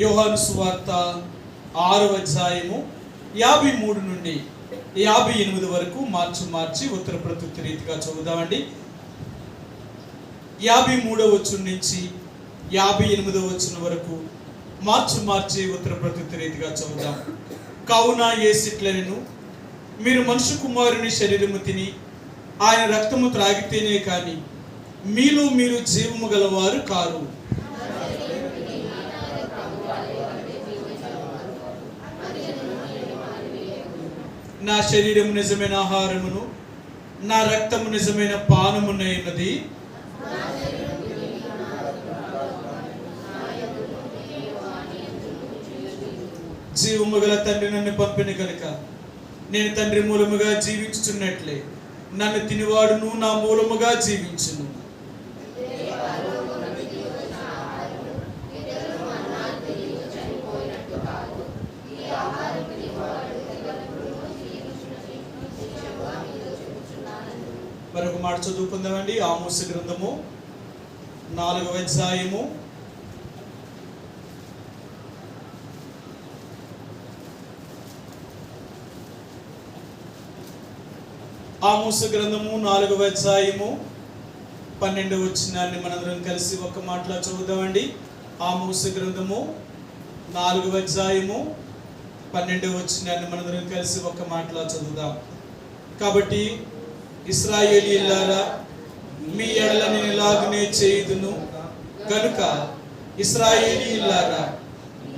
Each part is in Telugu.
యోహాను సువార్త 6వ అధ్యాయము 53 నుండి 58 వరకు మార్చి ఉత్తర ప్రత్యుత్తర రీతిగా చదువుదామండి. 53వ వచనం నుంచి 58వ వచనం వరకు మార్చి ఉత్తర ప్రత్యుత్తర రీతిగా చదువుదాం. కావున యేసిట్లనెను, మీరు మనుష్య కుమారుని శరీరము తిని ఆయన రక్తము త్రాగితేనే కానీ మీలో మీరు జీవము గలవారు కారు. నా శరీరము నిజమైన ఆహారమును, నా రక్తము నిజమైన పానమునైనది. జీవము గల తండ్రి నన్ను పంపిన కనుక నేను తండ్రి మూలముగా జీవించుచున్నట్లే నన్ను తినివాడును నా మూలముగా జీవించును. మరొక మాట చదువుకుందామండి. ఆమోసు గ్రంథము 4వ అధ్యాయము 4వ అధ్యాయము 12వ వచనాన్ని మనందరం కలిసి ఒక మాటలో చదువుదామండి. ఆమోసు గ్రంథము 4వ అధ్యాయము 12వ వచనాన్ని మనందరం కలిసి ఒక మాటలో చదువుదాం. కాబట్టి ఇశ్రాయేలీయులారా, మీ ఎడల నేను ఇలాగనే చేయుదును కనుక ఇశ్రాయేలీయులారా,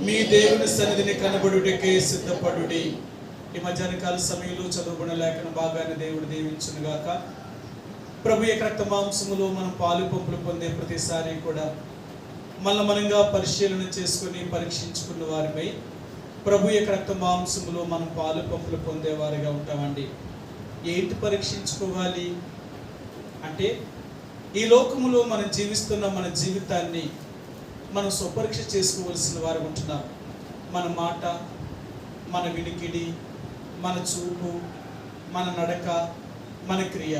మీ దేవుని సన్నిధిని కనబడుటకే సిద్ధపడుడి. ఈ మధ్యాహ్న కాల సమయంలో చదువుకున్న లేఖన భాగాన్ని దేవుడు దీవించును గాక. ప్రభు యొక్క రక్త మాంసములో మనం పాలు పంపులు పొందే ప్రతిసారి కూడా మనంగా పరిశీలన చేసుకుని పరీక్షించుకున్న వారిపై ప్రభు యొక్క రక్త మాంసములో మనం పాలు పంపులు పొందేవారిగా ఉంటామండి. ఏంటి పరీక్షించుకోవాలి అంటే, ఈ లోకములో మనం జీవిస్తున్న మన జీవితాన్ని మనం స్వపరీక్ష చేసుకోవలసిన వారు ఉంటున్నాం. మన మాట, మన వినికిడి, మన చూపు, మన నడక, మన క్రియ,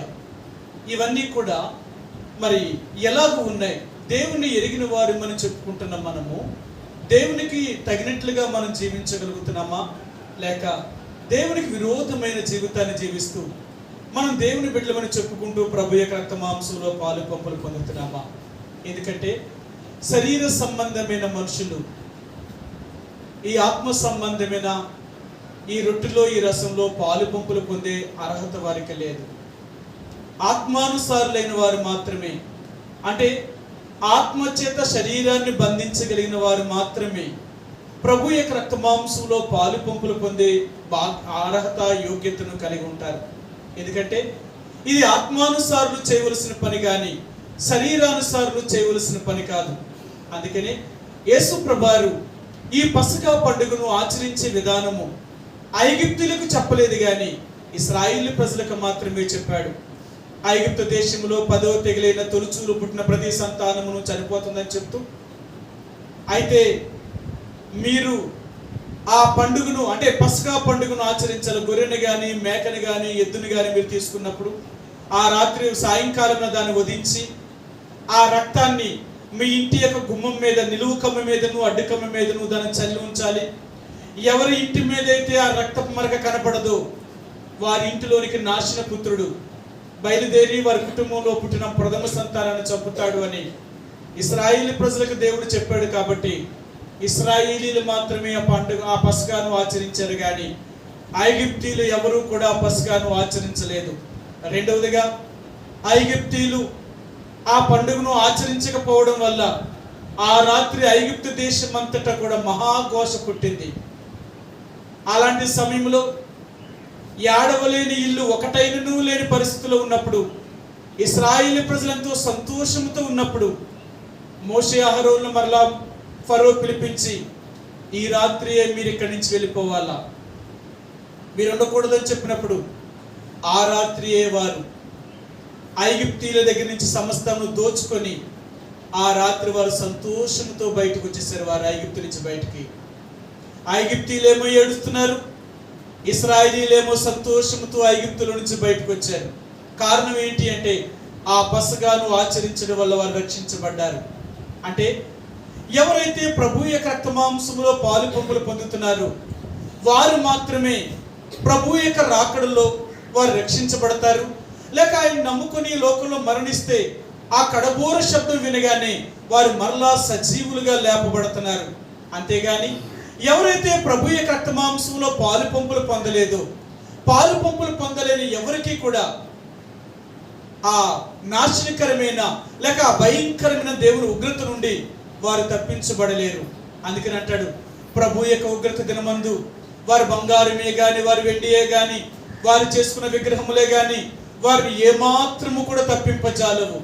ఇవన్నీ కూడా మరి ఎలాగూ ఉన్నాయి. దేవుణ్ణి ఎరిగిన వారు మనం చెప్పుకుంటున్నాం. మనము దేవునికి తగినట్లుగా మనం జీవించగలుగుతున్నామా, లేక దేవునికి విరోధమైన జీవితాన్ని జీవిస్తూ మనం దేవుని బిడ్డలమని చెప్పుకుంటూ ప్రభు యొక్క రక్త మాంసంలో పాలు పంపులు పొందుతున్నామా? ఎందుకంటే శరీర సంబంధమైన మనుషులు ఈ ఆత్మ సంబంధమైన ఈ రొట్టెలో ఈ రసంలో పాలు పంపులు పొందే అర్హత వారికి లేదు. ఆత్మానుసారులైన వారు మాత్రమే, అంటే ఆత్మచేత శరీరాన్ని బంధించగలిగిన వారు మాత్రమే ప్రభు యొక్క రక్త మాంసంలో పాలు పంపులు పొందే అర్హత, యోగ్యతను కలిగి ఉంటారు. ఎందుకంటే ఇది ఆత్మానుసారులు చేయవలసిన పని కానీ శరీరానుసారులు చేయవలసిన పని కాదు. అందుకనే యేసు ప్రభువారు ఈ పస్కా పండుగను ఆచరించే విధానము ఐగుప్తులకు చెప్పలేదు కానీ ఇశ్రాయేలు ప్రజలకు మాత్రమే చెప్పాడు. ఐగుప్తు దేశంలో 10వ తెగులైన తొలిచూలు పుట్టిన ప్రతి సంతానమును చనిపోతుందని చెప్తూ, అయితే మీరు ఆ పండుగను అంటే పస్కా పండుగను ఆచరించాలి. గొర్రెని కానీ మేకని కానీ ఎద్దుని కానీ మీరు తీసుకున్నప్పుడు ఆ రాత్రి సాయంకాలం దాన్ని వధించి ఆ రక్తాన్ని మీ ఇంటి యొక్క గుమ్మం మీద, నిలువు కమ్మ మీదను అడ్డు కమ్మ మీదను దాన్ని చల్లి ఉంచాలి. ఎవరి ఇంటి మీద అయితే ఆ రక్తపు మరక కనపడదో వారి ఇంటిలోనికి నాశన పుత్రుడు బయలుదేరి వారి కుటుంబంలో పుట్టిన ప్రథమ సంతానాన్ని చంపుతాడు అని ఇశ్రాయేలు ప్రజలకు దేవుడు చెప్పాడు. కాబట్టి ఇశ్రాయేలీలు మాత్రమే ఆ పండుగ, ఆ పస్కాను ఆచరించారు కానీ ఐగుప్తీయులు ఎవరూ కూడా పస్కాను ఆచరించలేదు. రెండవదిగా, ఐగుప్తీయులు ఆ పండుగను ఆచరించకపోవడం వల్ల ఆ రాత్రి ఐగుప్తు దేశం అంతటా కూడా మహాఘోష పుట్టింది. అలాంటి సమయంలో ఏడవలేని ఇల్లు ఒకటైనను లేని పరిస్థితిలో ఉన్నప్పుడు, ఇశ్రాయేలు ప్రజలంతో సంతోషంతో ఉన్నప్పుడు మోషే అహరోనును మరలా ఫరో పిలిపించి, ఈ రాత్రి మీరు ఇక్కడి నుంచి వెళ్ళిపోవాలా, మీరు ఉండకూడదని చెప్పినప్పుడు ఆ రాత్రియే వారు ఐగుప్తీయుల దగ్గర నుంచి సమస్తను దోచుకొని ఆ రాత్రి వారు సంతోషంతో బయటకు వచ్చేసారు. వారు ఐగుప్తు నుంచి బయటికి. ఐగుప్తీయులేమో ఏడుస్తున్నారు, ఇశ్రాయేలీలేమో సంతోషంతో ఐగుప్తుల నుంచి బయటకు వచ్చారు. కారణం ఏంటి అంటే ఆ పస్కాను ఆచరించడం వల్ల వారు రక్షించబడ్డారు. అంటే ఎవరైతే ప్రభు యొక్క రక్తమాంసములో పాలు పంపులు పొందుతున్నారో వారు మాత్రమే ప్రభు యొక్క రాకడలో వారు రక్షించబడతారు. లేక ఆయన నమ్ముకుని లోకంలో మరణిస్తే ఆ కడబోర శబ్దం వినగానే వారు మరలా సజీవులుగా లేపబడుతున్నారు. అంతేగాని ఎవరైతే ప్రభు యొక్క రక్తమాంసంలో పాలు పంపులు పొందలేదో, పాలు పంపులు పొందలేని ఎవరికి కూడా ఆ నాశనకరమైన లేక భయంకరమైన దేవుని ఉగ్రత నుండి వారు తప్పించబడలేరు. అందుకని అంటాడు, ప్రభు యొక్క ఉగ్రత దినమందు వారు బంగారమే గాని, వారు వెండియే గాని, వారు చేసుకున్న విగ్రహములే గాని వారిని ఏమాత్రము కూడా తప్పింపజాలవు.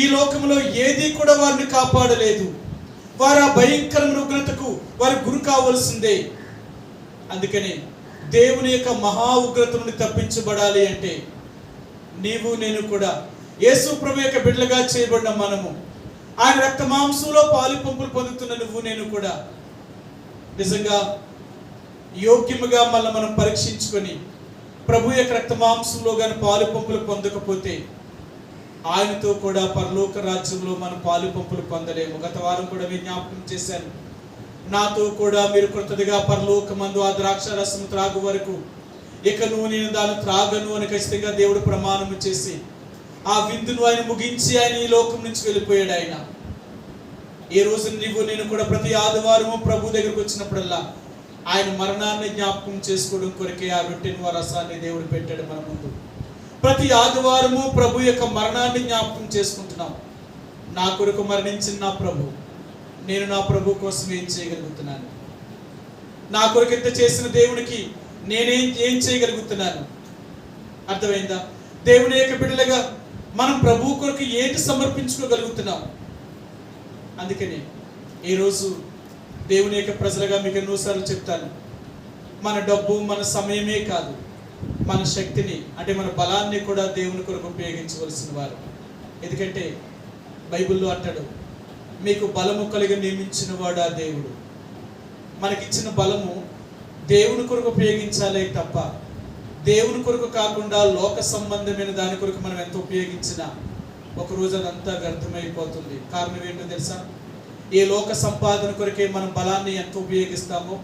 ఈ లోకంలో ఏది కూడా వారిని కాపాడలేదు. వారు ఆ భయంకరమైన ఉగ్రతకు వారు గురి కావలసిందే. అందుకని దేవుని యొక్క మహా ఉగ్రత నుండి తప్పించబడాలి అంటే నీవు నేను కూడా యేసు ప్రభు యొక్క బిడ్డలుగా చేయబడిన మనము, ఆయన రక్త మాంసంలో పాలు పంపులు పొందుతున్న నువ్వు నేను కూడా నిజంగా యోగ్యముగా మళ్ళీ మనం పరీక్షించుకొని ప్రభు యొక్క రక్త మాంసంలో కానీ పాలు పంపులు పొందకపోతే ఆయనతో కూడా పరలోక రాజ్యంలో మనం పాలు పంపులు పొందలేము. గత వారం కూడా మీరు జ్ఞాపకం చేశాను, నాతో కూడా మీరు కృతదిగా పరలోకమందు ఆ ద్రాక్ష రసం త్రాగు వరకు ఇకను నేను దాన్ని త్రాగను అని ఖచ్చితంగా దేవుడు ప్రమాణం చేసి ఆ విందును ఆయన ముగించి ఆయన ఈ లోకం నుంచి వెళ్ళిపోయాడు. ఆయన ఈ రోజు నీవు నేను కూడా ప్రతి ఆదివారము ప్రభు దగ్గరకు వచ్చినప్పుడల్లా ఆయన మరణాన్ని జ్ఞాపకం చేసుకోవడం కొరకే ఆ రొట్టెను రసాన్ని దేవుడు పెట్టాడు మన ముందు. ప్రతి ఆదివారము ప్రభు యొక్క మరణాన్ని జ్ఞాపకం చేసుకుంటున్నాం. నా కొరకు మరణించిన నా ప్రభు, నేను నా ప్రభు కోసం ఏం చేయగలుగుతున్నాను? నా కొరకు ఎంత చేసిన దేవునికి ఏం చేయగలుగుతున్నాను? అర్థమైందా? దేవుని యొక్క బిడ్డలుగా మనం ప్రభు కొరకు ఏంటి సమర్పించుకోగలుగుతున్నాం? అందుకని ఈరోజు దేవుని యొక్క ప్రజలుగా మీకు ఎన్నోసార్లు చెప్తాను, మన డబ్బు మన సమయమే కాదు, మన శక్తిని అంటే మన బలాన్ని కూడా దేవుని కొరకు ఉపయోగించవలసిన వారు. ఎందుకంటే బైబిల్లో అంటాడు, మీకు బలము కలిగి నియమించిన వాడు ఆ దేవుడు. మనకిచ్చిన బలము దేవుని కొరకు ఉపయోగించాలే తప్ప దేవుని కొరకు కాకుండా లోక సంబంధమైన దాని కొరకు మనం ఎంత ఉపయోగించినా ఒకరోజు అదంతా వ్యర్థమైపోతుంది. కారణం ఏంటో తెలుసా? ఏ లోక సంపాదన కొరకే మనం బలాన్ని ఎంత ఉపయోగిస్తామో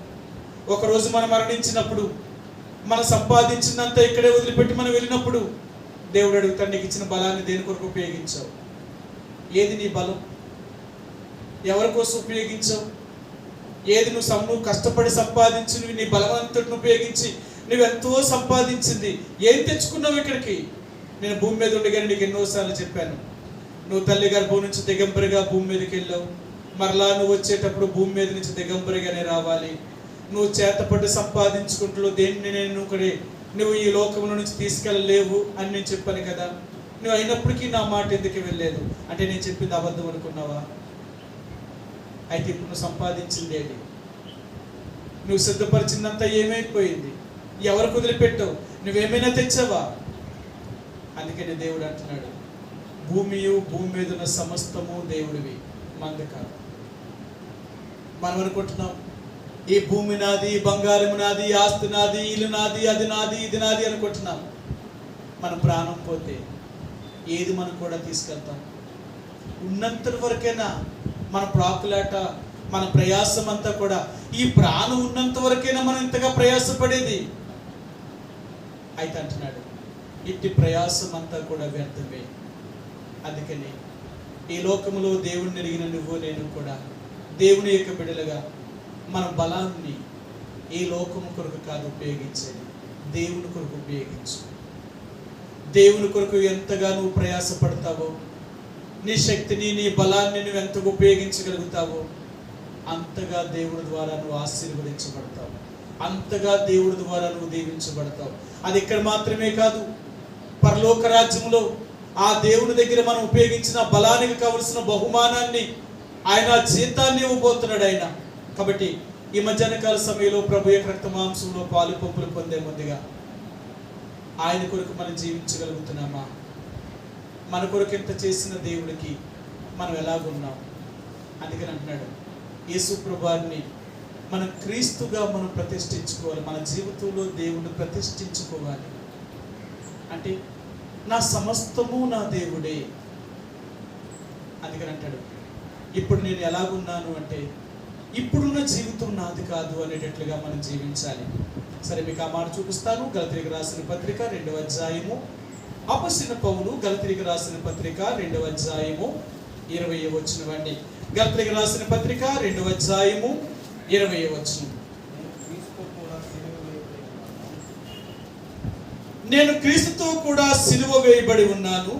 ఒకరోజు మనం మరణించినప్పుడు మనం సంపాదించినంత ఇక్కడే వదిలిపెట్టి మనం వెళ్ళినప్పుడు దేవుడు అడుగుతాడు, నీకు ఇచ్చిన బలాన్ని దేని కొరకు ఉపయోగించావు? ఏది నీ బలం? ఎవరి కోసం ఉపయోగించావు? ఏది నువ్వు కష్టపడి సంపాదించి నువ్వు నీ బలవంతుడిని ఉపయోగించి నువ్వెంతో సంపాదించింది ఏం తెచ్చుకున్నావు ఇక్కడికి? నేను భూమి మీద ఉండగానే నీకు ఎన్నోసార్లు చెప్పాను, నువ్వు తల్లి గర్భం నుంచి దిగంబరిగా భూమి మీదకి వెళ్ళావు, మరలా నువ్వు వచ్చేటప్పుడు భూమి మీద నుంచి దిగంబరిగానే రావాలి. నువ్వు చేతపడి సంపాదించుకుంటూ దేన్ని నువ్వు ఈ లోకంలో నుంచి తీసుకెళ్ళలేవు అని నేను చెప్పాను కదా. నువ్వు అయినప్పటికీ నా మాట ఎందుకు వెళ్ళలేదు అంటే నేను చెప్పింది అబద్ధం అనుకున్నావా? అయితే ఇప్పుడు నువ్వు సంపాదించింది ఏది? నువ్వు సిద్ధపరిచిందంతా ఏమైపోయింది? ఎవరికి వదిలిపెట్టావు? నువ్వేమైనా తెచ్చావా? అందుకని దేవుడు అంటున్నాడు, భూమియు భూమి మీద ఉన్న సమస్తము దేవుడివి, మంది కాదు. మనం అనుకుంటున్నాం ఈ భూమి నాది, బంగారం నాది, ఆస్తి నాది, ఇల్లు నాది, అది నాది, ఇది నాది అనుకుంటున్నాం. మన ప్రాణం పోతే ఏది మనం కూడా తీసుకెళ్తాం? ఉన్నంత వరకైనా మన ప్రాకులాట, మన ప్రయాసం అంతా కూడా ఈ ప్రాణం ఉన్నంత వరకైనా మనం ఇంతగా ప్రయాసపడేది. అయితే అంటున్నాడు, ఇట్టి ప్రయాసం అంతా కూడా వ్యర్థమే. అందుకని ఈ లోకములో దేవుణ్ణి ఎరిగిన నువ్వు నేను కూడా దేవుని యొక్క బిడ్డలుగా మన బలాన్ని ఈ లోకము కొరకు కాదు ఉపయోగించేది, దేవుని కొరకు ఉపయోగించు. దేవుని కొరకు ఎంతగా నువ్వు ప్రయాసపడతావో, నీ శక్తిని నీ బలాన్ని నువ్వు ఎంతగా ఉపయోగించగలుగుతావో అంతగా దేవుడి ద్వారా నువ్వు ఆశీర్వదించబడతావు, అంతగా దేవుడి ద్వారా నువ్వు దీవించబడతావు. అది ఇక్కడ మాత్రమే కాదు, పరలోక రాజ్యంలో ఆ దేవుని దగ్గర మనం ఉపయోగించిన బలానికి కావలసిన బహుమానాన్ని ఆయన జీతాన్ని ఇవ్వబోతున్నాడు ఆయన. కాబట్టి ఈ మధ్యాహ్నకాల సమయంలో ప్రభు యొక్క రక్త మాంసంలో పాలు పంపులు పొందే ముందుగా ఆయన కొరకు మనం జీవించగలుగుతున్నామా? మన కొరకు ఎంత చేసిన దేవుడికి మనం ఎలాగున్నాం? అందుకని అంటున్నాడు, యేసు ప్రభువారిని మనం క్రీస్తుగా మనం ప్రతిష్ఠించుకోవాలి. మన జీవితంలో దేవుడిని ప్రతిష్ఠించుకోవాలి. అంటే నా సమస్తము నా దేవుడే. అందుకని అంటాడు, ఇప్పుడు నేను ఎలాగున్నాను అంటే ఇప్పుడున్న జీవితం నాది కాదు అనేటట్లుగా మనం జీవించాలి. సరే, మీకు ఆ మాట చూపిస్తాను. గలతీయులకు రాసిన పత్రిక 2వ అధ్యాయము, అపొస్తలుడైన పౌలు గలతీయులకు రాసిన పత్రిక 2వ అధ్యాయము 20వ వచనం అండి. గలతీయులకు రాసిన పత్రిక 2వ అధ్యాయము 20వ వచనం. నేను క్రీస్తుతో కూడా సిలువ వేయబడి ఉన్నాను,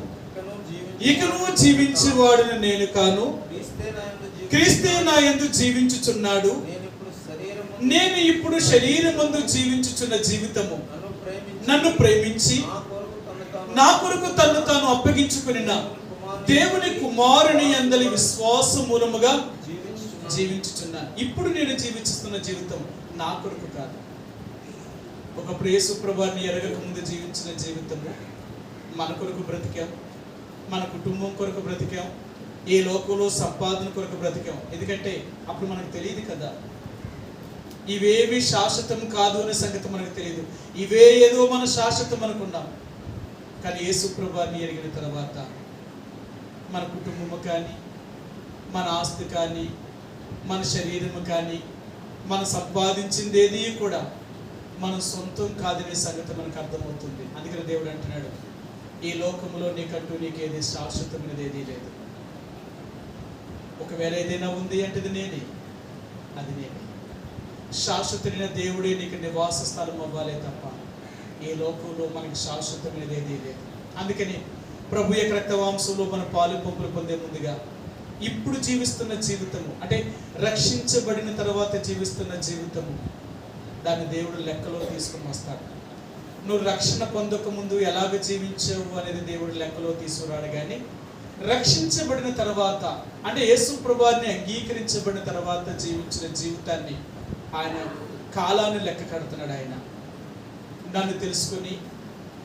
ఇకను జీవించువాడును నేను కాను, క్రీస్తే నా యందు జీవించుచున్నాడు. నేను ఇప్పుడు శరీరమందు జీవించుచున్న జీవితము నన్ను ప్రేమించి నా కొరకు తన్ను తాను అప్పగించుకొనిన దేవుని కుమారుని యందలి విశ్వాస మూలముగా జీవించుచున్నాను. ఇప్పుడు నేను జీవిస్తున్న జీవితం నా కొరకు కాదు. ఒకప్పుడు యేసు ప్రభువుని ఎరగక ముందు జీవించిన జీవితము మన కొరకు బ్రతికాం, మన కుటుంబం కొరకు బ్రతికాం, ఏ లోకంలో సంపాదన కొరకు బ్రతికాం. ఎందుకంటే అప్పుడు మనకు తెలియదు కదా, ఇవేవి శాశ్వతం కాదు అనే సంగతి మనకు తెలియదు. ఇవే ఏదో మన శాశ్వతం అనుకున్నాం. కానీ యేసు ప్రభువుని ఎరిగిన తర్వాత మన కుటుంబము కానీ, మన ఆస్తి కానీ, మన శరీరము కానీ, మనం సంపాదించింది ఏది కూడా మన సొంతం కాదనే సంగతి మనకు అర్థమవుతుంది. అందుకని దేవుడు అంటున్నాడు, ఈ లోకంలో నీకంటూ నీకేది శాశ్వతమైనది ఏదీ లేదు. ఒకవేళ ఏదైనా ఉంది అంటే అది నేనే. శాశ్వతమైన దేవుడే నీకు నివాస స్థలం అవ్వాలే తప్ప ఈ లోకంలో మనకి శాశ్వతమైనది ఏదీ లేదు. అందుకని ప్రభు యొక్క రక్తవాంశంలో మన పాలు పంపులు పొందే ముందుగా ఇప్పుడు జీవిస్తున్న జీవితము అంటే రక్షించబడిన తర్వాత జీవిస్తున్న జీవితము, దాన్ని దేవుడు లెక్కలో తీసుకుని వస్తాడు. నువ్వు రక్షణ పొందక ముందు ఎలాగ జీవించావు అనేది దేవుడు లెక్కలో తీసుకురాడు. కానీ రక్షించబడిన తర్వాత అంటే యేసు ప్రభువుని అంగీకరించబడిన తర్వాత జీవించిన జీవితాన్ని ఆయన కాలాన్ని లెక్క కడుతున్నాడు. ఆయన నన్ను తెలుసుకొని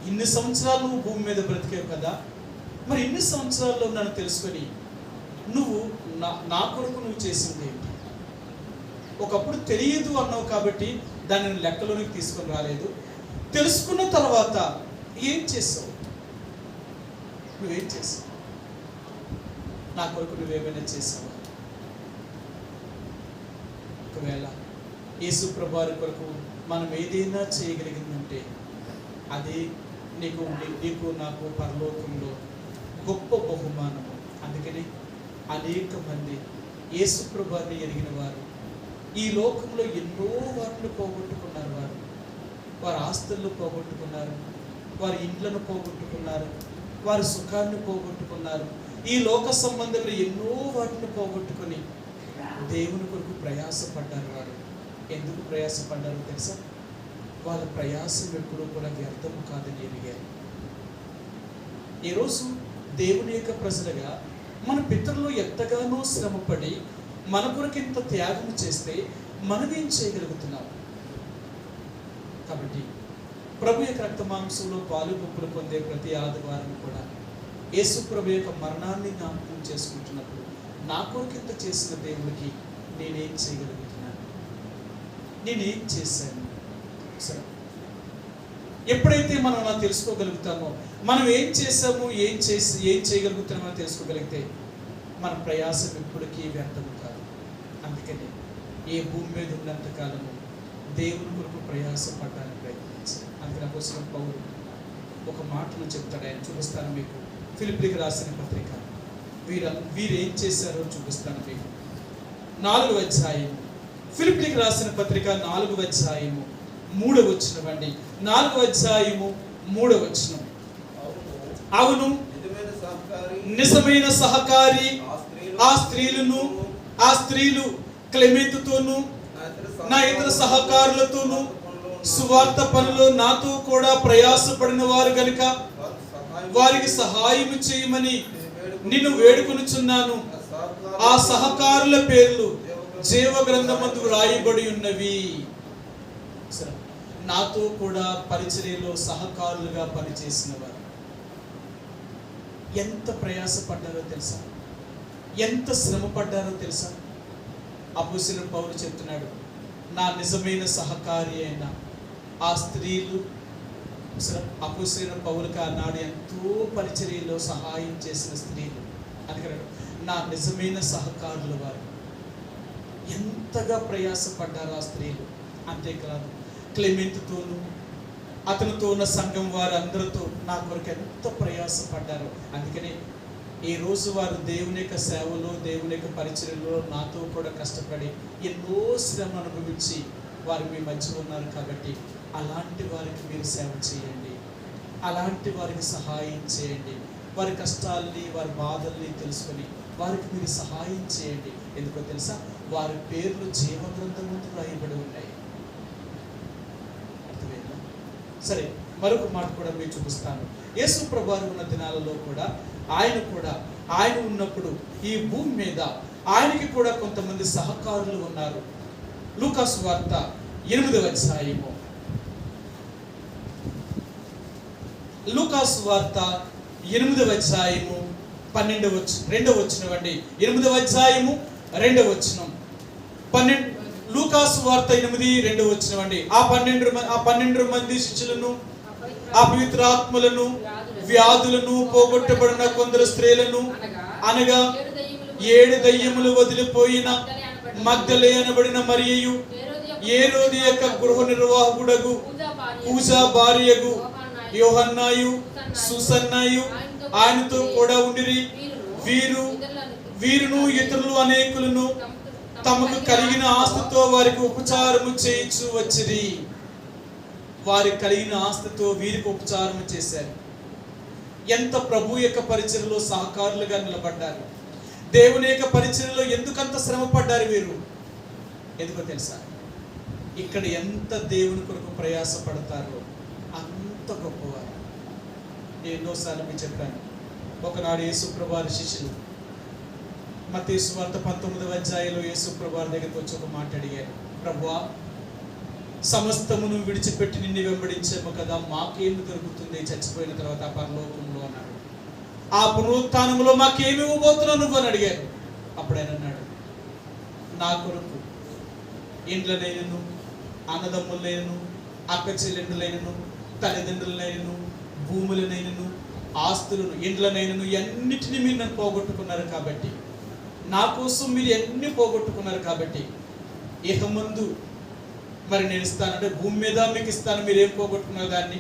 ఇన్ని సంవత్సరాలు నువ్వు భూమి మీద బ్రతికావు కదా, మరి ఇన్ని సంవత్సరాల్లో నన్ను తెలుసుకొని నువ్వు నా కొరకు నువ్వు చేసింది ఏంటి? ఒకప్పుడు తెలియదు అన్నావు కాబట్టి దానిని లెక్కలోనికి తీసుకొని రాలేదు. తెలుసుకున్న తర్వాత ఏం చేసావు? నువ్వేం చేసావు? నా కొరకు నువ్వేమైనా చేసావా? ఒకవేళ యేసు ప్రభువారి కొరకు మనం ఏదైనా చేయగలిగిందంటే అది నీకు నాకు పరలోకంలో గొప్ప బహుమానము. అందుకని అనేక మంది యేసు ప్రభువారిని ఎరిగిన వారు ఈ లోకంలో ఎన్నో వాటిని పోగొట్టుకున్నారు. వారి ఆస్తులను పోగొట్టుకున్నారు, వారి ఇండ్లను పోగొట్టుకున్నారు, వారి సుఖాన్ని పోగొట్టుకున్నారు. ఈ లోక సంబంధంలో ఎన్నో వాటిని పోగొట్టుకొని దేవుని కొరకు ప్రయాసపడ్డారు. వారు ఎందుకు ప్రయాసపడ్డారో తెలుసా? వాళ్ళ ప్రయాసం ఎప్పుడూ కూడా వ్యర్థము కాదని ఎరిగారు. ఈరోజు దేవుని యొక్క ప్రజలుగా మన పితరులు ఎంతగానో శ్రమపడి మన కొరకు ఇంత త్యాగం చేస్తే మనం ఏం చేయగలుగుతున్నాం? కాబట్టి ప్రభు యొక్క రక్త మాంసంలో పాలు పంపులు పొందే ప్రతి ఆదివారం కూడా యేసు ప్రభు యొక్క మరణాన్ని జ్ఞాపకం చేసుకుంటున్నప్పుడు నా కొరకు ఇంత చేసిన దేవుడికి నేనేం చేయగలుగుతున్నాను? నేనేం చేశాను? సరే, ఎప్పుడైతే మనం అలా తెలుసుకోగలుగుతామో, మనం ఏం చేసాము, ఏం చేయగలుగుతున్నామో తెలుసుకోగలిగితే మన ప్రయాసం ఎప్పటికీ వ్యర్థము కాదు. అందుకని ఏ భూమి మీద ఉన్నంత కాలము దేవుని కొరకు ప్రయాసపడడానికి ప్రయత్నించాలి. అందుకని అపోస్తలుడైన పౌలు ఒక మాటను చెప్తాడు. ఆయన చూపిస్తాను మీకు. ఫిలిప్పీలకు రాసిన పత్రిక వీరు ఏం చేశారో చూపిస్తాను మీకు. 4వ అధ్యాయం, ఫిలిప్పీలకు రాసిన పత్రిక 4వ అధ్యాయము 3వ వచనం అండి. 4వ అధ్యాయము 3వ వచనం. అవును, నిజమైన సహకారి ఆ స్త్రీలు క్లెమెంతుతోనూ నా ఇతర సహకారులతోనూ సువార్త పనిలో నాతో కూడా ప్రయాసపడిన వారు గనుక వారికి సహాయం చేయమని నిన్ను వేడుకొనుచున్నాను. ఆ సహకారుల పేర్లు జీవ గ్రంథమందు రాయబడి ఉన్నవి. నాతో కూడా పరిచర్యలో సహకారులుగా పనిచేసిన వారు ఎంత ప్రయాసపడ్డారో తెలుసా? ఎంత శ్రమ పడ్డారో తెలుసా? అపోస్తలుడైన పౌలు చెప్తున్నాడు, నా నిజమైన సహకారి అయిన ఆ స్త్రీలు. అపోస్తలుడైన పౌలుకి ఆనాడు ఎంతో పరిచర్యలో సహాయం చేసిన స్త్రీలు అందుకని నా నిజమైన సహకారులు వారు ఎంతగా ప్రయాసపడ్డారు ఆ స్త్రీలు. అంతేకాదు క్లెమెంట్తోనూ అతనితో ఉన్న సంఘం వారు అందరితో నా కొరకు ఎంత ప్రయాసపడ్డారు. అందుకనే ఈ రోజు వారు దేవుని యొక్క సేవలో, దేవుని యొక్క పరిచర్యలో నాతో కూడా కష్టపడి ఎన్నో శ్రమ అనుభవించి వారు మీ మధ్య ఉన్నారు. కాబట్టి అలాంటి వారికి మీరు సేవ చేయండి, అలాంటి వారికి సహాయం చేయండి. వారి కష్టాలని, వారి బాధల్ని తెలుసుకొని వారికి మీరు సహాయం చేయండి. ఎందుకో తెలుసా, వారి పేర్లు జీవగ్రంథంలో రాయబడి ఉన్నాయి. అర్థమైందా? సరే, మరొక మాట కూడా మీకు చూపిస్తాను. యేసు ప్రభువారు ఉన్న దినాలలో కూడా ఆయన ఉన్నప్పుడు ఈ భూమి మీద ఆయనకి కూడా కొంతమంది సహకారులు ఉన్నారు. లూకా సువార్త 8వ అధ్యాయము, లూకా సువార్త 8వ అధ్యాయము 2వ వచనం అండి. 8వ అధ్యాయము 2వ వచనం, 12 లూకా సువార్త 8:2 వచనం అండి. ఆ 12 మంది శిష్యులను, అపవిత్రాత్మలను, వ్యాధులను పోగొట్టబడిన కొందరు స్త్రీలను అనగా 7 దయ్యములు వదిలిపోయిన మగ్దలే అనబడిన మరియయు, హేరోదు యొక్క గృహ నిర్వాహకుడగు కూజా భార్యగు యోహన్నాయు, సూసన్నాయు ఆయనతో కూడా ఉండిరి. వీరును ఇతరులు అనేకులను తమకు కలిగిన ఆస్తితో వారికి ఉపచారము చేయించు వచ్చిరి. వారికి కలిగిన ఆస్తితో వీరికి ఉపచారము చేశారు. ఎంత ప్రభు యొక్క పరిచర్యలో సహకారులుగా నిలబడ్డారు. దేవుని యొక్క పరిచర్యలో ఎందుకంత శ్రమ పడ్డారు వీరు? ఎందుకో తెలుసా, ఇక్కడ ఎంత దేవుని కొరకు ప్రయాస పడతారో అంత గొప్పవారు. నేను ఎన్నోసార్లు మీకు చెప్పాను. ఒకనాడు యేసుప్రభు వారి శిష్యులు మత్తయి సువార్త 19వ అధ్యాయంలో యేసుప్రభు వారి దగ్గరికి వచ్చి ఒక మాట అడిగారు. ప్రభువా, సమస్తమును విడిచిపెట్టి నిన్ను వెంబడించాము కదా, మాకేమి దొరుకుతుంది చచ్చిపోయిన తర్వాత పరలోకంలో అన్నాడు. ఆ పునరుత్థానంలో మాకేమి ఇవ్వబోతున్నావు నువ్వు అని అడిగారు. అప్పుడు ఆయన అన్నాడు, నా కొరకు ఇండ్లనైనను, అన్నదమ్ములైనను, అక్క చెల్లెండులైనను, తల్లిదండ్రులైనను, భూములనైనను, ఆస్తులను, ఇండ్లనైనను అన్నిటినీ మీరు నన్ను పోగొట్టుకున్నారు. కాబట్టి నా కోసం మీరు ఎన్ని పోగొట్టుకున్నారు. కాబట్టి ఇక ముందు మరి నేను ఇస్తానంటే భూమి మీద మీకు ఇస్తాను, మీరేం పోగొట్టుకున్నారు దాన్ని.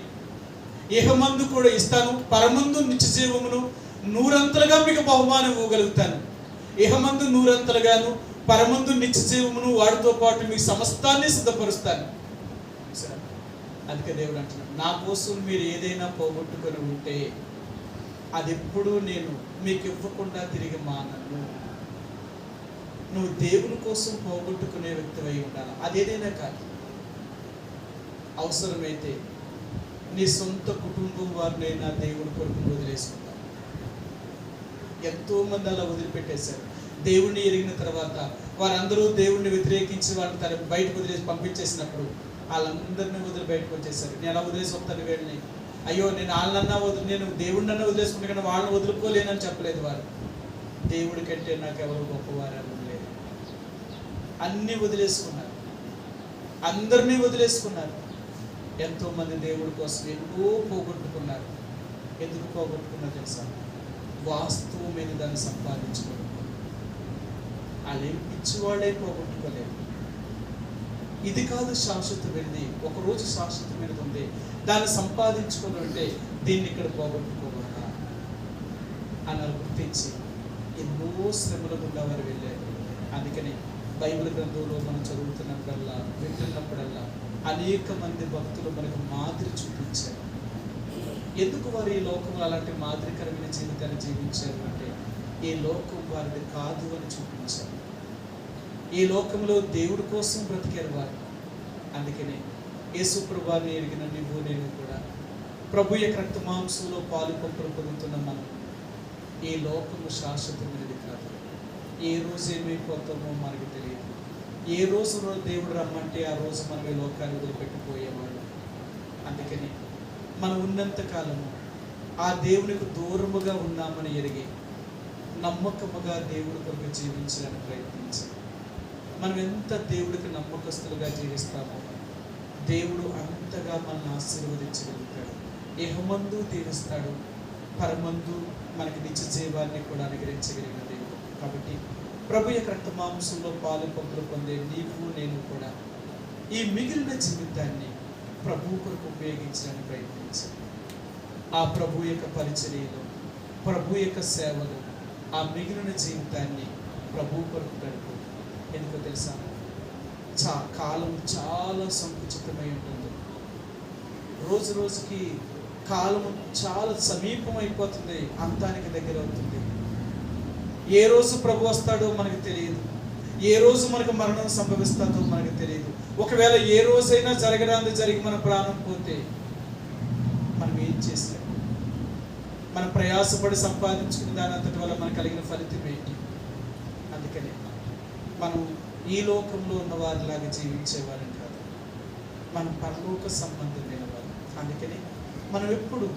ఇహమందు కూడా ఇస్తాను, పరమందు నిత్య జీవమును 100 మీకు బహుమానం ఇవ్వగలుగుతాను. ఇహమందు 100 పరమందు నిత్య జీవమును వాడితో పాటు మీకు సమస్తాన్ని సిద్ధపరుస్తాను. అందుకే దేవుడు అంటున్నాడు, నా కోసం మీరు ఏదైనా పోగొట్టుకొని ఉంటే అది ఎప్పుడూ నేను మీకు ఇవ్వకుండా తిరిగి మానను. నువ్వు దేవుని కోసం పోగొట్టుకునే వ్యక్తివై ఉండాలి. అదేదైనా కాదు. అవసరమైతే నీ సొంత కుటుంబం వారినైనా దేవుని కొరకు వదిలేసుకుంటారు. ఎంతో మంది అలా వదిలిపెట్టేశారు. దేవుణ్ణి ఎరిగిన తర్వాత వారందరూ దేవుణ్ణి వ్యతిరేకించి వాళ్ళని తన బయటకు వదిలేసి పంపించేసినప్పుడు వాళ్ళందరినీ వదిలి బయటకు వచ్చేసారు. నేను ఎలా వదిలేసి వస్తాను వీళ్ళని, అయ్యో నేను నేను దేవుడినన్నా వదిలేసుకుంటే కానీ వాళ్ళని వదులుకోలేనని చెప్పలేదు వారు. దేవుడి కంటే నాకు ఎవరు గొప్పవారు లేదు. అన్నీ వదిలేసుకున్నారు, అందరినీ వదిలేసుకున్నారు. ఎంతోమంది దేవుడి కోసం ఎన్నో పోగొట్టుకున్నారు. ఎందుకు పోగొట్టుకున్నా తెలుసా? వాస్తవమైన దాన్ని సంపాదించుకోవడం. వాళ్ళేం పిచ్చివాళ్ళే పోగొట్టుకోలేదు. ఇది కాదు శాశ్వతమైనది, ఒకరోజు శాశ్వతమైనది ఉంది, దాన్ని సంపాదించుకోవాలంటే దీన్ని ఇక్కడ పోగొట్టుకోవాలా అని గుర్తించి ఎన్నో శ్రమల గుండా వారు వెళ్ళారు. అందుకని బైబిల్ గ్రంథంలో మనం చదువుతున్నప్పుడల్లా, వింటున్నప్పుడల్లా అనేక మంది భక్తులు మనకు మాదిరి చూపించారు. ఎందుకు వారు ఈ లోకంలో అలాంటి మాదిరికరమైన జీవితాన్ని జీవించారు అంటే, ఈ లోకం వారిది కాదు అని చూపించారు. ఈ లోకంలో దేవుడి కోసం బ్రతికారు వారు. అందుకనే యేసు ప్రభువుని ఎరిగిన నువ్వు నేను కూడా ప్రభు యొక్క రక్త మాంసంలో పాలు పంపులు పొందుతున్న మనం, ఈ లోకము శాశ్వతమైనది కాదు. ఏ రోజు ఏమైపోతామో మనకు తెలియదు. ఏ రోజు దేవుడు రమ్మంటే ఆ రోజు మనం ఈ లోకాన్ని వదిలిపెట్టిపోయేవాడు. అందుకని మనం ఉన్నంత కాలము ఆ దేవునికి దూరముగా ఉన్నామని ఎరిగి నమ్మకముగా దేవుడి కొరకు జీవించడానికి ప్రయత్నించాలి. మనం ఎంత దేవుడికి నమ్మకస్తులుగా జీవిస్తామో దేవుడు అంతగా మనల్ని ఆశీర్వదించగలుగుతాడు. ఇహమందు దీవిస్తాడు, పరమందు మనకి నిత్య జీవాన్ని కూడా అనుగ్రహించగలిగిన దేవుడు. కాబట్టి ప్రభు యొక్క రక్త మాంసంలో పాలు పంపులు పొందే నీవు నేను కూడా ఈ మిగిలిన జీవితాన్ని ప్రభు కొరకు ఉపయోగించడానికి ప్రయత్నించాలి. ఆ ప్రభు యొక్క పరిచర్యలో, ప్రభు యొక్క సేవలో ఆ మిగిలిన జీవితాన్ని ప్రభు కొరకు గడుపు. ఎందుకో తెలుసా, కాలం చాలా సంకుచితమై ఉంటుంది. రోజు రోజుకి కాలం చాలా సమీపం అయిపోతుంది, అంతానికి దగ్గర అవుతుంది. ఏ రోజు ప్రభు వస్తాడో మనకు తెలియదు, ఏ రోజు మనకు మరణం సంభవిస్తుందో మనకు తెలియదు. ఒకవేళ ఏ రోజైనా జరగడానికి జరిగి మన ప్రాణం పోతే మనం ఏం చేస్తాం? మనం ప్రయాసపడి సంపాదించుకున్న దాని అంతటి వల్ల మనకు కలిగిన ఫలితం ఏంటి? అందుకని మనం ఈ లోకంలో ఉన్న వారిలాగా జీవించేవారని కాదు, మనం పరలోక సంబంధమైన వారు. అందుకని మనం ఎప్పుడు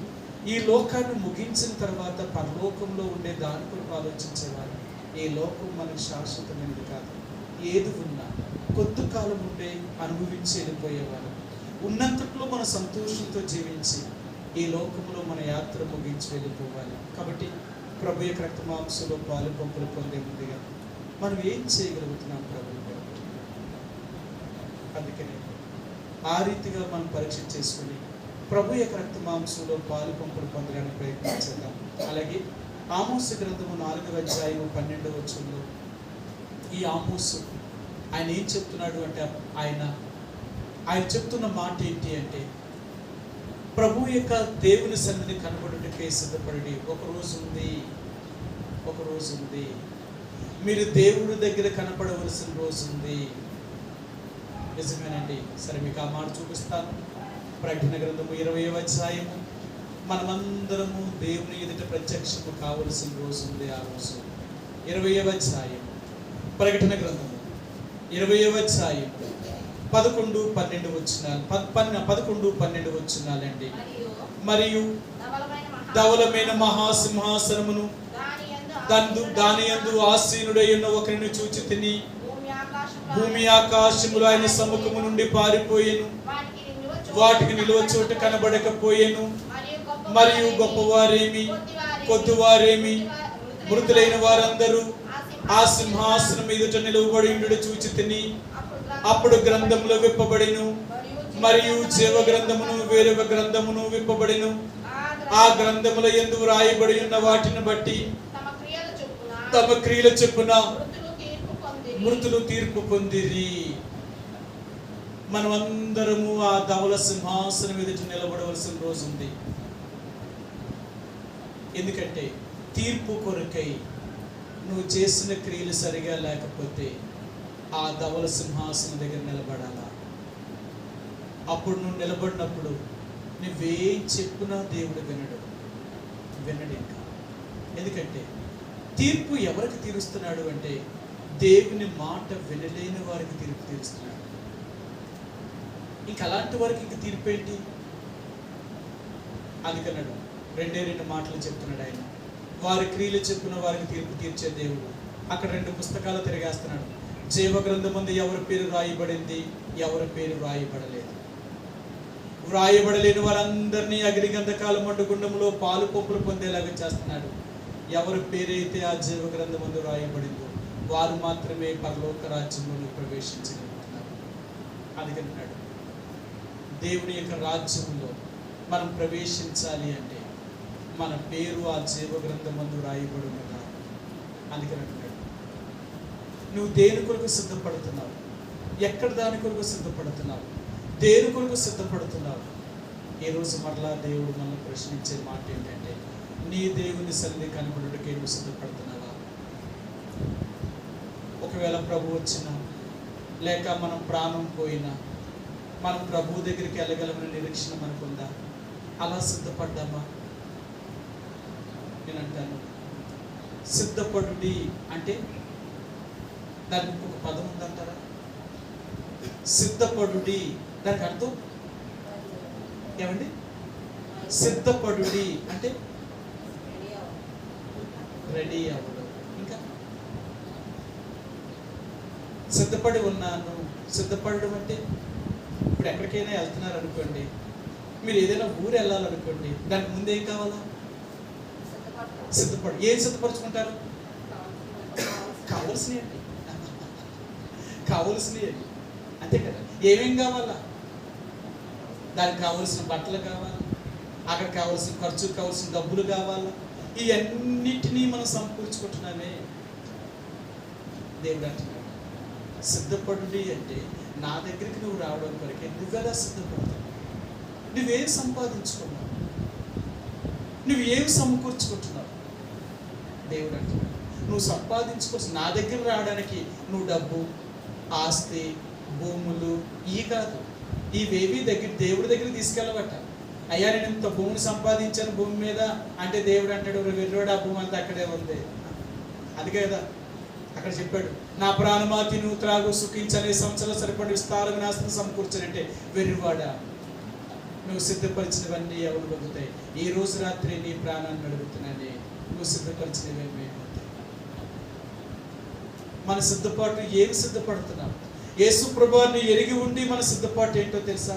ఈ లోకాన్ని ముగించిన తర్వాత పరలోకంలో ఉండే దాని కొరకు ఆలోచించేవారు. ఈ లోకం మనకు శాశ్వతమైనది కాదు, ఏది ఉన్నా కొద్ది కాలం ఉండే అనుభవించి వెళ్ళిపోయేవారు. ఉన్నంతట్లో మన సంతోషంతో జీవించి ఈ లోకంలో మన యాత్ర ముగించి వెళ్ళిపోవాలి. కాబట్టి ప్రభు యొక్క రక్త మాంసంలో పాలు పంపులు పొందే ముందుగా మనం ఏం చేయగలుగుతున్నాం ప్రభు? అందుకని ఆ రీతిగా మనం పరీక్ష చేసుకుని ప్రభు యొక్క రక్త మాంసంలో పాలు పంపులు పొందడానికి ప్రయత్నించేద్దాం. అలాగే ఆమోసు గ్రంథము 4వ అధ్యాయము 12వ వచనంలో ఈ ఆమోసు ఆయన ఏం చెప్తున్నాడు అంటే, ఆయన చెప్తున్న మాట ఏంటి అంటే, ప్రభు యొక్క దేవుని సన్నిధిని కనబడుటకే సిద్ధపడి ఒక రోజు ఉంది, మీరు దేవుడి దగ్గర కనపడవలసిన రోజు ఉంది. నిజమేనండి. సరే, మీకు ఆ మాట చూపిస్తాను. ప్రకటన గ్రంథము 20వ అధ్యాయము, మనమందరము దేవుని ఎదుట ప్రత్యక్షము కావలసిన రోజు ఉంది. ఆ రోజు 20వ అధ్యాయం ప్రకటన గ్రంథము 20వ అధ్యాయం 11-12 వచనాలు, 11-12 వచనాలండి. మరియు ధవలమైన మహాసింహాసనమును దాని యందు ఆసీనుడై ఉన్న ఒకరిని చూచి తిని, భూమి ఆకాశములు ఆయన సముఖము నుండి పారిపోయేను, వాటికి నిలువ చోటు కనబడకపోయేను. మరియు గొప్పవారేమి కొద్దివారేమి మృతులైన వారందరూ ఆ సింహాసనం ఎదుట నిలువబడి ఉండుట చూచి తిని, అప్పుడు గ్రంథములు విప్పబడెను, మరియు జీవ గ్రంథమును వేరొక గ్రంథమును విప్పబడెను. ఆ గ్రంథముల యందు వ్రాయబడి ఉన్న వాటిని బట్టి తమ క్రియల చొప్పున మృతులు తీర్పు పొందిరి. మనమందరము ఆ ధవల సింహాసనం ఎదుట నిలబడవలసిన రోజు ఉంది. ఎందుకంటే తీర్పు కొరకై నువ్వు చేసిన క్రియలు సరిగా లేకపోతే ఆ ధవల సింహాసనం దగ్గర నిలబడాలా. అప్పుడు నువ్వు నిలబడినప్పుడు నువ్వేం చెప్పినా దేవుడు వినడు ఇంకా. ఎందుకంటే తీర్పు ఎవరికి తీరుస్తున్నాడు అంటే, దేవుని మాట వినలేని వారికి తీర్పు తీరుస్తున్నాడు. ఇంకా అలాంటి వారికి ఇంక తీర్పు ఏంటి? అందుకన్నాడు, 2 మాటలు చెప్తున్నాడు ఆయన. వారి క్రియలు చెప్పిన వారికి తీర్పు తీర్చే దేవుడు. అక్కడ 2 పుస్తకాలు తిరిగేస్తున్నాడు. జీవ గ్రంథమందు ఎవరి పేరు రాయబడింది, ఎవరి పేరు రాయబడలేదు. వ్రాయబడలేని వారందరినీ అగ్ని గంధకాల మండుగుండంలో పాలు పంపులు పొందేలాగా చేస్తున్నాడు. ఎవరి పేరైతే ఆ జీవ గ్రంథమందు రాయబడిందో వారు మాత్రమే పరలోక రాజ్యంలో ప్రవేశించగలుగుతున్నారు. అందుకన్నాడు, దేవుని యొక్క రాజ్యంలో మనం ప్రవేశించాలి అంటే మన పేరు ఆ జీవ గ్రంథమందు రాయబడి ఉన్నదా? అందుకని అంటున్నాడు, నువ్వు దేని కొరకు సిద్ధపడుతున్నావు? ఎక్కడ దాని కొరకు సిద్ధపడుతున్నావు? దేని కొరకు సిద్ధపడుతున్నావు? ఈరోజు మరలా దేవుడు మనల్ని ప్రశ్నించే మాట ఏంటంటే, నీ దేవుని సన్నిధి కనబడుటకే నువ్వు సిద్ధపడుతున్నావా? ఒకవేళ ప్రభు వచ్చినా, లేక మనం ప్రాణం పోయినా, మనం ప్రభు దగ్గరికి వెళ్ళగలమని నిరీక్షణ మనకుందా? అలా సిద్ధపడ్డామా? నేను అంటాను, సిద్ధపడుడి అంటే దానికి ఒక పదం ఉందంటారా? సిద్ధపడుడి దానికి అర్థం ఏమండి? సిద్ధపడుడి అంటే రెడీ అవ్వడం. ఇంకా సిద్ధపడి ఉన్నాను. సిద్ధపడడం అంటే ఇప్పుడు ఎక్కడికైనా వెళ్తున్నారు అనుకోండి, మీరు ఏదైనా ఊరు వెళ్ళాలనుకోండి, దానికి ముందు ఏం కావాలా? ఏం సిద్ధపరచుకుంటారు? కావలసినవి, కావలసినవి అంతే కదా. ఏమేం కావాలా? దానికి కావలసిన బట్టలు కావాలా, అక్కడ కావలసిన ఖర్చుకు కావలసిన డబ్బులు కావాలా, ఇవన్నిటినీ మనం సమకూర్చుకుంటున్నామే. దేవుడు అంటున్నాడు సిద్ధపడుడి అంటే నా దగ్గరికి నువ్వు రావడం కొరకే. నువ్వెలా సిద్ధపడతావు? నువ్వేం సంపాదించుకున్నావు? నువ్వేం సమకూర్చుకుంటున్నావు? దేవుడు అంటున్నాడు నువ్వు సంపాదించుకోవచ్చు. నా దగ్గర రావడానికి నువ్వు డబ్బు, ఆస్తి, భూములు ఇవి కాదు, ఇవేవి దేవుడి దగ్గర తీసుకెళ్ళబట్ట. అయ్యా నేను ఇంత భూమిని సంపాదించాను భూమి మీద అంటే దేవుడు అంటాడు వెర్రోడు ఆ భూమి అంతా అక్కడే ఉంది. అది కదా అక్కడ చెప్పాడు, నా ప్రాణమా తిను త్రాగు సుఖించనే సంవత్సరాలు సరిపడి విస్తారంగా నాశనం సమకూర్చానంటే వెర్రివాడా, నువ్వు సిద్ధపరిచినవన్నీ ఎవరు పొందుతాయి? ఈ రోజు రాత్రి నీ ప్రాణాన్ని అడుగుతున్నానే, నువ్వు సిద్ధపరిచినవి. మన సిద్ధపాటు ఏమి సిద్ధపడుతున్నాం? యేసు ప్రభువుని ఎరిగి ఉండి మన సిద్ధపాటు ఏంటో తెలుసా?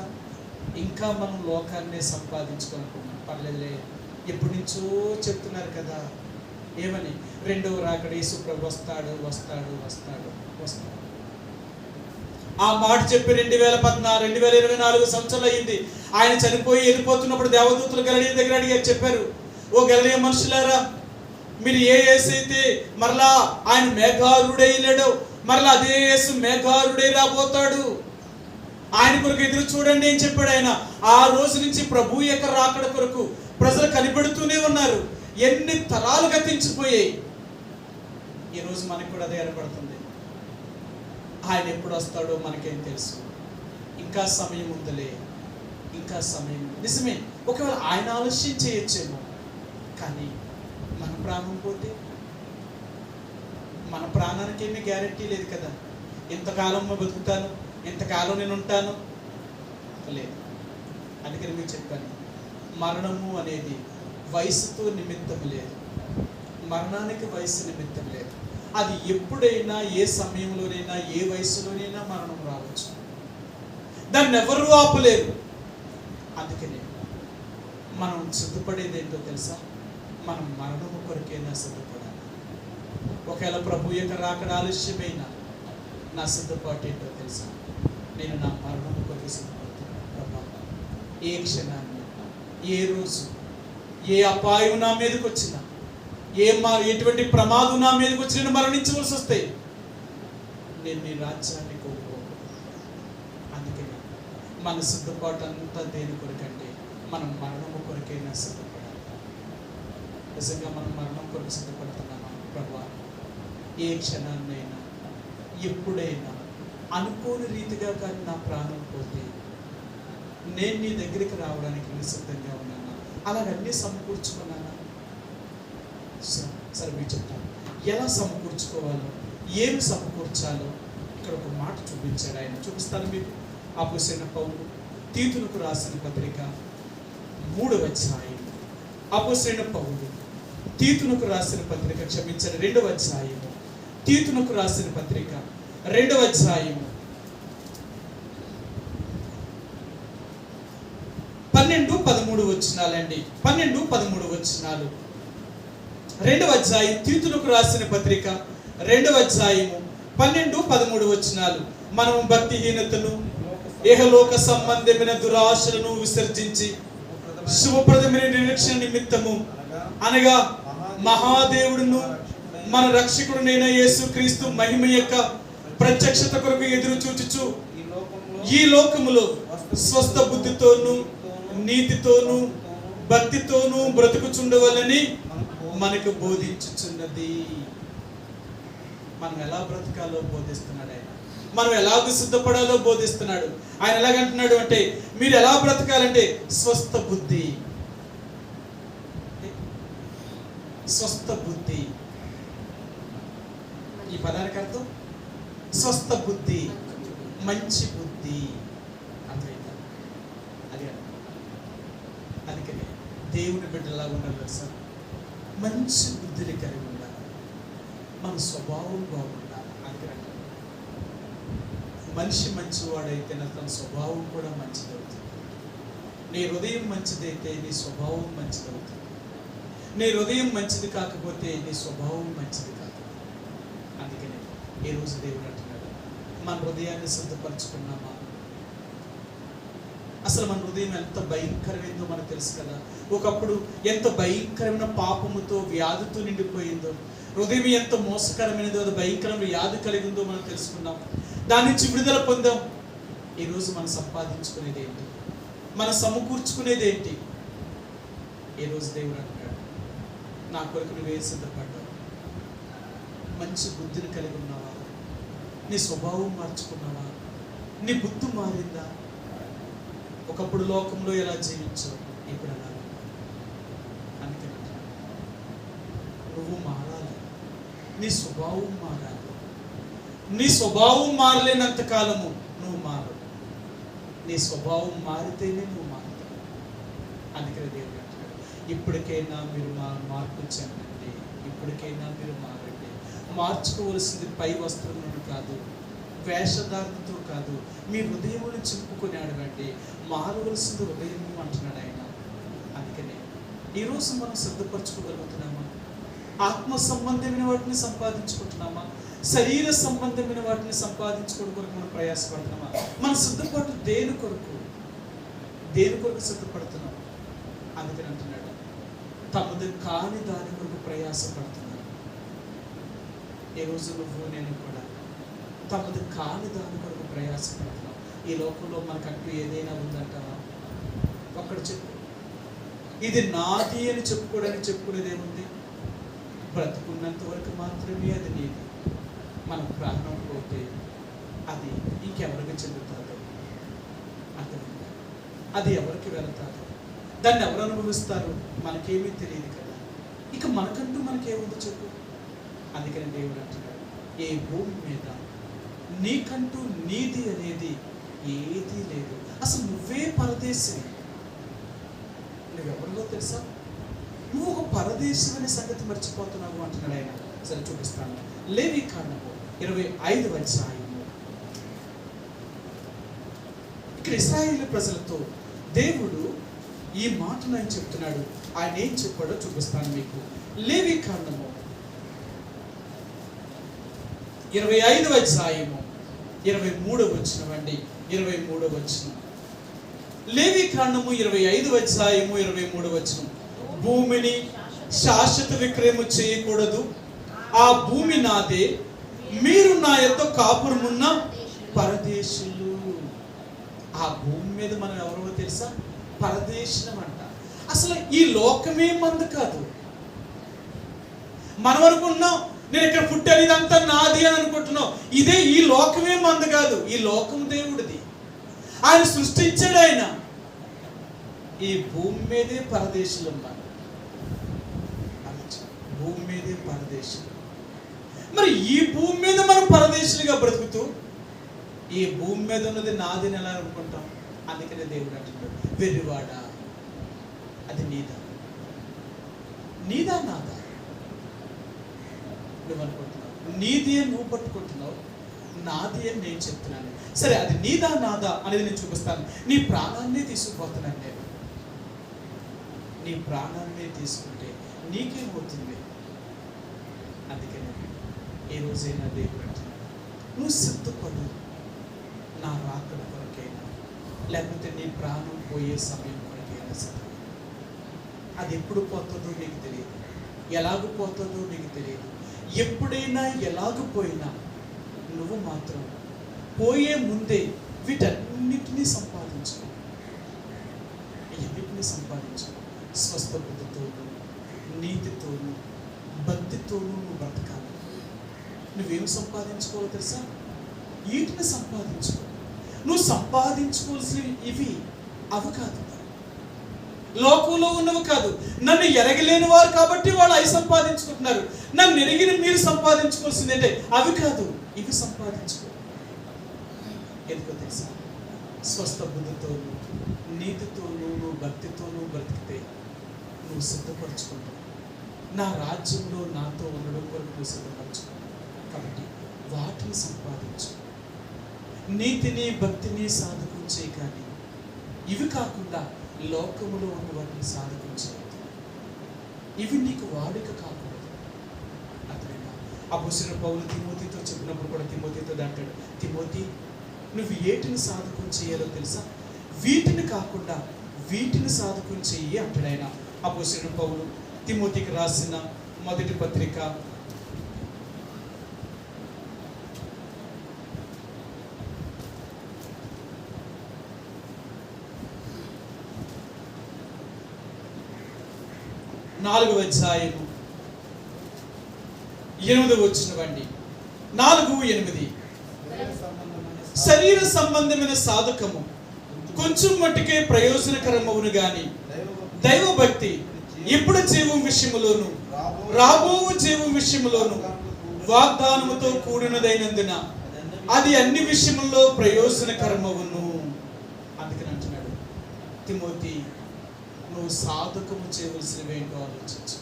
ఇంకా మనం లోకాన్నే సంపాదించుకోనుకున్నాం. పర్లేదులే, ఎప్పటి నుంచో చెప్తున్నారు కదా ఏమని, రెండవ రాకడ యేసు ప్రభు వస్తాడు వస్తాడు వస్తాడు వస్తాడు. ఆ మాట చెప్పి 2024 సంవత్సరాలు అయింది. ఆయన చనిపోయి వెళ్ళిపోతున్నప్పుడు దేవదూతలు గలిలయ దగ్గర అడిగారు, చెప్పారు, ఓ గలిలయ మనుషులారా, మీరు ఏ యేసు అయితే మరలా ఆయన మేఘారుడై లేడో మరలా అదే యేసు మేఘారుడై రాబోతాడు, ఆయన కొరకు ఎదురు చూడండి అని చెప్పాడు. ఆయన ఆ రోజు నుంచి ప్రభు యొక్క రాకడ కొరకు ప్రజలు కనిపెడుతూనే ఉన్నారు. ఎన్ని తరాలు గతించిపోయాయి. ఈరోజు మనకు కూడా అదే ఏర్పడుతుంది. ఆయన ఎప్పుడు వస్తాడో మనకేం తెలుసు. ఇంకా సమయం ఉందిలే, ఇంకా సమయం. నిజమే, ఒకవేళ ఆయన ఆలస్యం చేయొచ్చేమో, కానీ మన ప్రాణం పోతే మన ప్రాణానికి ఏమీ గ్యారెంటీ లేదు కదా. ఇంతకాలం బతుకుతాను, ఇంతకాలం నేను ఉంటాను లేదు. అందుకని మీకు చెప్పాను, మరణము అనేది వయసుతో నిమిత్తం లేదు, మరణానికి వయసు నిమిత్తం లేదు. అది ఎప్పుడైనా ఏ సమయంలోనైనా ఏ వయసులోనైనా మరణం రావచ్చు, దాన్ని ఎవరు ఆపలేరు. అందుకని మనం సిద్ధపడేది ఏంటో తెలుసా? మనం మరణము కొరకైనా సిద్ధపడాలి. ఒకవేళ ప్రభు యొక్క రాకడ ఆలస్యమైనా నా సిద్ధపాటు ఏంటో తెలుసా? నేను నా మరణము కొరకు సిద్ధపడుతున్నాను. ప్రభా, ఏ క్షణాన్ని, ఏ రోజు, ఏ అపాయం నా మీదకి వచ్చినా, ఎటువంటి ప్రమాదం నా మీదకి వచ్చి నేను మరణించవలసి వస్తే నేను నీ రాజ్యాన్ని కోరుకోను. అందుకని మన సిద్ధపాటు అంతా దేని కొరకంటే మనం మరణము కొరకైనా సిద్ధపడాలి. నిజంగా మనం మరణం కొరకు సిద్ధపడుతున్నామా? ప్రభా, ఏ క్షణాన్నైనా ఎప్పుడైనా అనుకోని రీతిగా కానీ నా ప్రాణం పోతే నేను నీ దగ్గరికి రావడానికి నేను సిద్ధంగా ఉన్నానా? అలాగన్నీ సమకూర్చుకున్నానా? సరే మీరు చెప్తాను ఎలా సమకూర్చుకోవాలో, ఏమి సమకూర్చాలో ఇక్కడ ఒక మాట చూపించాడు ఆయన. చూపిస్తాను మీకు. అపోస్తలుడైన పౌలు తీతులకు రాసిన పత్రిక 3వ అధ్యాయం. అపోస్తలుడైన పౌలు తీతునకు రాసిన పత్రిక, క్షమించండి, 2వ అధ్యాయము. తీతునకు రాసిన పత్రిక 2వ అధ్యాయము 12-13 వచనాలండి. 12-13 వచనాలు. 2వ అధ్యాయం తీతునకు రాసిన పత్రిక 2వ అధ్యాయము 12-13 వచనాలు. మనం భక్తిహీనతను, ఏహలోక సంబంధమైన దురాశలను విసర్జించి శుభప్రదమైన నిరీక్షణ నిమిత్తము అనగా మహాదేవుడును మన రక్షకుడునైన యేసుక్రీస్తు మహిమ యొక్క ప్రత్యక్షత కొరకు ఎదురు చూచుచు ఈ లోకములో స్వస్థ బుద్ధితోనూ నీతితోనూ భక్తితోనూ బ్రతుకుచుండవలని మనకు బోధించుచున్నది. మనం ఎలా బ్రతకాలో బోధిస్తున్నాడు ఆయన. మనం ఎలాగ సిద్ధపడాలో బోధిస్తున్నాడు ఆయన. ఎలాగంటున్నాడు అంటే, మీరు ఎలా బ్రతకాలంటే స్వస్థ బుద్ధి, స్వస్థ బుద్ధి. ఈ పదానికి అర్థం స్వస్థ బుద్ధి, మంచి బుద్ధి. అర్థమైందా? అది అందుకనే దేవుని బిడ్డలా ఉండాలి తెలుసా? మంచి బుద్ధిని కలిగి ఉండాలి, మన స్వభావం బాగుండాలి. అందుకని మనిషి మంచివాడైతే తన స్వభావం కూడా మంచిదవుతుంది. నీ హృదయం మంచిదైతే నీ స్వభావం మంచిదవుతుంది. నీ హృదయం మంచిది కాకపోతే నీ స్వభావం మంచిది కాదు. అందుకనే ఈ రోజు దేవుడు అంటున్నాడు, మన హృదయాన్ని సిద్ధపరచుకున్నామా? అసలు మన హృదయం ఎంత భయంకరమైందో మనకు తెలుసు కదా. ఒకప్పుడు ఎంత భయంకరమైన పాపముతో వ్యాధితో నిండిపోయిందో, హృదయం ఎంత మోసకరమైనదో, అది భయంకరమైన వ్యాధి కలిగి ఉందో మనం తెలుసుకున్నాం. దాని నుంచి విడుదల పొందాం. ఈరోజు మనం సంపాదించుకునేది ఏంటి? మనం సమకూర్చుకునేది ఏంటి? ఈరోజు దేవుడు అంటాడు, నా కొరకు నువ్వే సిద్ధపడ్డావు. మంచి బుద్ధిని కలిగి ఉన్నావా? నీ స్వభావం మార్చుకున్నావా? నీ బుద్ధి మారిందా? ఒకప్పుడు లోకంలో ఎలా జీవించావు, ఇప్పుడు ఎలా? అందుకని నువ్వు మారాలి, నీ స్వభావం మారాలి. నీ స్వభావం మారలేనంత కాలము నువ్వు మారు. నీ స్వభావం మారితేనే నువ్వు మారుతావు. అందుకని దేవుడు అంటాడు, ఇప్పటికైనా మీరు మార్పు చెందండి, ఇప్పటికైనా మీరు మారండి. మార్చుకోవలసింది పై వస్త్రములను కాదు, వేషధారణతో కాదు, మీ హృదయమును చింపుకొని అడగండి. మారవలసింది హృదయము అంటున్నాడు ఆయన. అందుకనే ఈరోజు మనం సిద్ధపరచుకోగలుగుతున్నామా? ఆత్మ సంబంధమైన వాటిని సంపాదించుకుంటున్నామా? శరీర సంబంధమైన వాటిని సంపాదించుకోవడం కొరకు మనం ప్రయాసపడుతున్నామా? మన సిద్ధపాటు దేని కొరకు సిద్ధపడుతున్నాం? అందుకని అంటున్నాడు, తమది కాని దాని కొరకు ప్రయాసపడుతున్నారు. ఈ రోజు నువ్వు నేను కూడా తమది కాని దాని కొరకు ప్రయాసపడుతున్నాం. ఈ లోకంలో మనకంటూ ఏదైనా ఉందంటావా? ఒక్కడు చెప్పు, ఇది నాది అని చెప్పుకునేది ఏముంది? బ్రతుకున్నంత వరకు మాత్రమే అది నీది. మనం ప్రాణం పోతే అది ఇంకెవరికి చెందుతుందో అర్థమైందా? అది ఎవరికి వెళతారో, దాన్ని ఎవరు అనుభవిస్తారో మనకేమీ తెలియదు కదా. ఇక మనకంటూ మనకేముందో చెప్పు. అందుకని దేవుడు అంటున్నాడు, ఏ భూమి మీద నీకంటూ నీది అనేది ఏదీ లేదు. అసలు నువ్వే పరదేశి. నువ్వెవరిలో తెలుసా? నువ్వు ఒక పరదేశం అనే సంగతి మర్చిపోతున్నావు అంటున్నాడు ఆయన. సరే చూపిస్తాను. లేవీకాండము 25వ అధ్యాయము. ఇక్కడ ఇశ్రాయేలు ప్రజలతో దేవుడు ఈ మాటను ఆయన చెప్తున్నాడు. ఆయన ఏం చెప్పాడో చూపిస్తాను మీకు. లేవీకాండము 25వ అధ్యాయము 23వ వచనం అండి. 23వ వచనం. లేవీకాండము 25వ అధ్యాయము 23వ వచనం. భూమిని శాశ్వత విక్రయము చేయకూడదు, ఆ భూమి నాదే, మీరు నా యొద్ద కాపురమున్న పరదేశులు. ఆ భూమి మీద మనం ఎవరో తెలుసా? పరదేశం అంట. అసలు ఈ లోకమే మంది కాదు. మనం అనుకుంటున్నాం, నేను ఇక్కడ పుట్టాను, ఇదంతా నాది అని అనుకుంటున్నాం. ఇదే ఈ లోకమే మంది కాదు, ఈ లోకం దేవుడిది. ఆయన సృష్టించాడు. ఆయన ఈ భూమి మీదే పరదేశులు ఉన్నారు. భూమి మీదే పరదేశులు. మరి ఈ భూమి మీద మనం పరదేశులుగా బ్రతుకుతూ ఈ భూమి మీద ఉన్నది నాదని ఎలా అనుకుంటాం? అందుకనే దేవుడు అంటున్నాడు, వెర్రివాడా, అది నీదా? నాదా? నువ్వు అనుకుంటున్నావు నీది అని నువ్వు పట్టుకుంటున్నావు, నాది అని నేను చెప్తున్నాను. సరే, అది నీదా నాదా అనేది నేను చూపిస్తాను. నీ ప్రాణాన్ని తీసుకుపోతున్నాను నేను. నీ ప్రాణాన్ని తీసుకుంటే నీకేమవుతుంది? అందుకని ఏ రోజైనా దేవుడు అంటున్నాడు, నువ్వు సిద్ధపడు, నా రాకడ కొరకైనా, లేకపోతే నీ ప్రాణం పోయే సమయం కొరకైనా సిద్ధం. అది ఎప్పుడు పోతుందో నీకు తెలియదు, ఎలాగూ పోతుందో నీకు తెలియదు. ఎప్పుడైనా ఎలాగపోయినా నువ్వు మాత్రం పోయే ముందే వీటన్నిటినీ సంపాదించుకో. ఇవన్నిటినీ సంపాదించుకో. స్వస్థ బుద్ధితోనూ, నీతితోనూ, భక్తితోనూ నువ్వు బ్రతకాలి. నువ్వేం సంపాదించుకోవాలో తెలుసా? వీటిని సంపాదించుకో. నువ్వు సంపాదించుకోవాల్సినవి ఇవి, అవి కాదు. లోకంలో ఉన్నవి కాదు. నన్ను ఎరగలేని వారు కాబట్టి వాళ్ళు అవి సంపాదించుకుంటున్నారు. నన్ను ఎరిగిన మీరు సంపాదించుకోవాల్సింది అంటే అవి కాదు, ఇవి సంపాదించుకో. ఎందుకో తెలుసా? స్వస్థ బుద్ధితోనూ, నీతితోనూ, నువ్వు భక్తితోనూ బ్రతికితే నువ్వు సిద్ధపరచుకుంటావు. నా రాజ్యంలో నాతో ఉండడం కొరకు నువ్వు సిద్ధపరచుకో. కాబట్టి వాటిని సంపాదించు. నీతిని భక్తిని సాధకం చేయి. కానీ ఇవి కాకుండా లోకములో ఉన్న వాటిని సాధకం చేయదు. ఇవి నీకు వాడుక కాకూడదు. అతనైనా అపోస్తలుడైన పౌలు తిమోతితో చెప్పినప్పుడు కూడా తిమోతితో అంటాడు, తిమోతి నువ్వు ఏటిని సాధకం చేయాలో తెలుసా? వీటిని కాకుండా వీటిని సాధకం చెయ్యి అంటాడు ఆయన. అపోస్తలుడైన పౌలు తిమోతికి రాసిన మొదటి పత్రిక 4వ అధ్యాయము 8వ వచనం. 4:8 శరీర సంబంధమైన సాధకము కొంచెం మట్టుకే ప్రయోజనకరమవును గాని దైవభక్తి ఇప్పుడు జీవం విషయములోను రాబో జీవం విషయములోను వాగ్దానముతో కూడినదైనందున అది అన్ని విషయముల్లో ప్రయోజనకరమవును. అందుకని అంటున్నాడు, తిమోతి నువ్వు సాధకము చేయవలసినవి ఏంటో ఆలోచించు.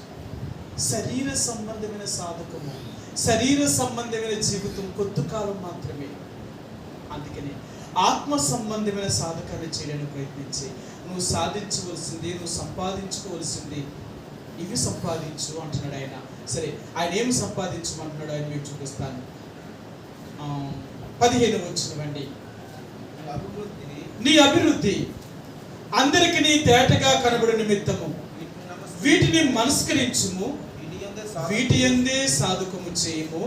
శరీర సంబంధమైన సాధకము, శరీర సంబంధమైన జీవితం కొద్ది కాలం మాత్రమే. అందుకని ఆత్మ సంబంధమైన సాధకాన్ని చేయడానికి ప్రయత్నించి నువ్వు సాధించవలసింది, నువ్వు సంపాదించుకోవలసింది ఇవి సంపాదించు అంటున్నాడు ఆయన. సరే, ఆయన ఏమి సంపాదించమంటున్నాడు ఆయన మీకు చూపిస్తాను. 15వ వచనం. నీ అభివృద్ధి అందరికి నీ తేటగా కనబడు నిమిత్తము వీటిని మనస్కరించుము, వీటి యందే సాధకము చేయము,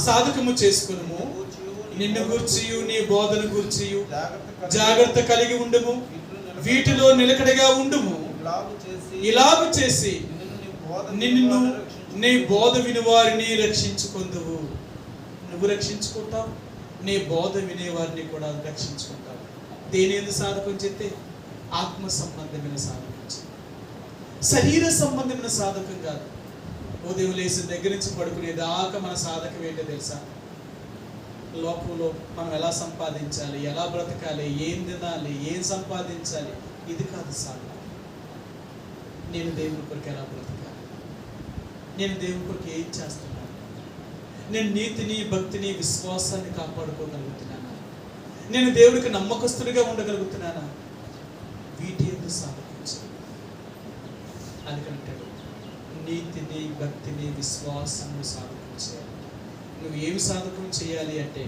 సాధకము చేసుకును, నిన్ను గూర్చియు నీ బోధన గూర్చియు జాగ్రత్త కలిగి ఉండుము, వీటిలో నిలకడగా ఉండుము. ఇలాగు చేసి నిన్ను నీ బోధ విని వారిని రక్షించుకొందువు. నువ్వు రక్షించుకుంటావు, నీ బోధ వినేవారిని కూడా రక్షించుకుంటావు. దేని ఎందుకు సాధకం చేస్తే? ఆత్మ సంబంధమైన సాధకం, శరీర సంబంధమైన సాధకం కాదు. ఉదయం లేచిన దగ్గర నుంచి పడుకునేదాకా మన సాధకం ఏంటో తెలుసా? లోకంలో మనం ఎలా సంపాదించాలి, ఎలా బ్రతకాలి, ఏం తినాలి, ఏం సంపాదించాలి, ఇది కాదు సాధన. నేను దేవుని కొరకు ఎలా బ్రతకాలి, నేను దేవుని కొరకు ఏం చేస్తున్నాను, నేను నీతిని భక్తిని విశ్వాసాన్ని కాపాడుకోగలుగుతున్నానా, నేను దేవుడికి నమ్మకస్తుడిగా ఉండగలుగుతున్నానా, వీటి ఎందుకు సాధకించాలి. అందుకంటాడు నీతిని భక్తిని విశ్వాసాన్ని సాధకం చేయాలి. నువ్వు ఏమి సాధకం చేయాలి అంటే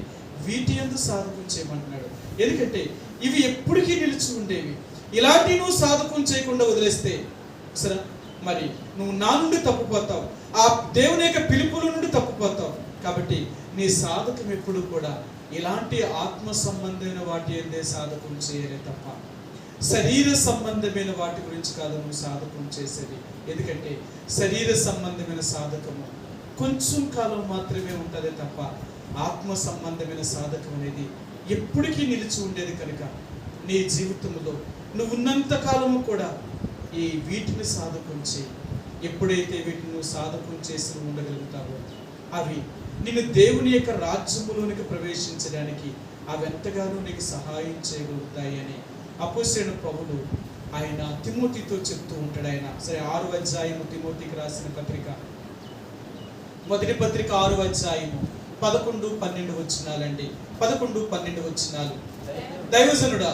వీటి ఎందుకు సాధకం చేయమంటున్నాడు. ఎందుకంటే ఇవి ఎప్పటికీ నిలిచి ఉండేవి. ఇలాంటి నువ్వు సాధకం చేయకుండా వదిలేస్తే సరే మరి నువ్వు నా నుండి తప్పుపోతావు, ఆ దేవుని యొక్క పిలుపుల నుండి తప్పుపోతావు. కాబట్టి నీ సాధకం ఎప్పుడు కూడా ఇలాంటి ఆత్మ సంబంధమైన వాటి ఎందే సాధకం చేయలే తప్ప శరీర సంబంధమైన వాటి గురించి కాదు నువ్వు సాధకం చేసేది. ఎందుకంటే శరీర సంబంధమైన సాధకము కొంచెం కాలం మాత్రమే ఉంటుంది తప్ప ఆత్మ సంబంధమైన సాధకం అనేది ఎప్పటికీ నిలిచి ఉండేది. కనుక నీ జీవితంలో నువ్వు ఉన్నంత కాలము కూడా ఈ వీటిని సాధకం చేయి. ఎప్పుడైతే వీటిని నువ్వు సాధకం చేసి ఉండగలుగుతావో అవి నిన్ను దేవుని యొక్క రాజ్యములోనికి ప్రవేశించడానికి అవి ఎంతగానో నీకు సహాయం చేయగలుగుతాయి అని అపోస్తలుడైన పౌలు ఆయన తిమోతితో చెప్తూ ఉంటాడు. ఆయన సరే 6వ అధ్యాయము తిమోతికి రాసిన పత్రిక, మొదటి పత్రిక 6వ అధ్యాయము 11-12 వచనాలండి. 11-12 వచనాలు. దైవజనుడా,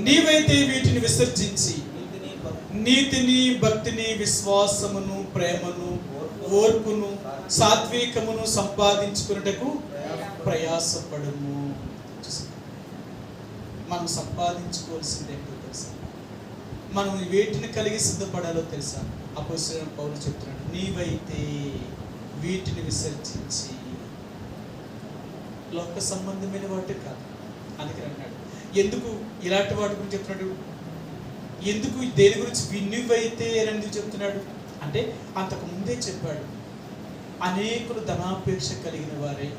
నీవైతే వీటిని విసర్జించి నీతిని భక్తిని విశ్వాసమును ప్రేమను ఓర్పును సాత్వికమును సంపాదించుకున్నటకు ప్రయాసపడము. మనం సంపాదించుకోవాల్సింది ఏంటో తెలుసా? మనం వేటిని కలిగి సిద్ధపడాలో తెలుసా? అపోస్తలుడైన పౌలు చెప్తున్నాడు, నీవైతే వీటిని విసర్జించి, లోక సంబంధమైన వాటి కాదు. అందుకని అన్నాడు. ఎందుకు ఇలాంటి వాటి గురించి చెప్తున్నాడు? ఎందుకు దేని గురించి నువ్వైతే అని ఎందుకు చెప్తున్నాడు అంటే అంతకు ముందే చెప్పాడు. అనేకులు ధనాపేక్ష కలిగిన వారే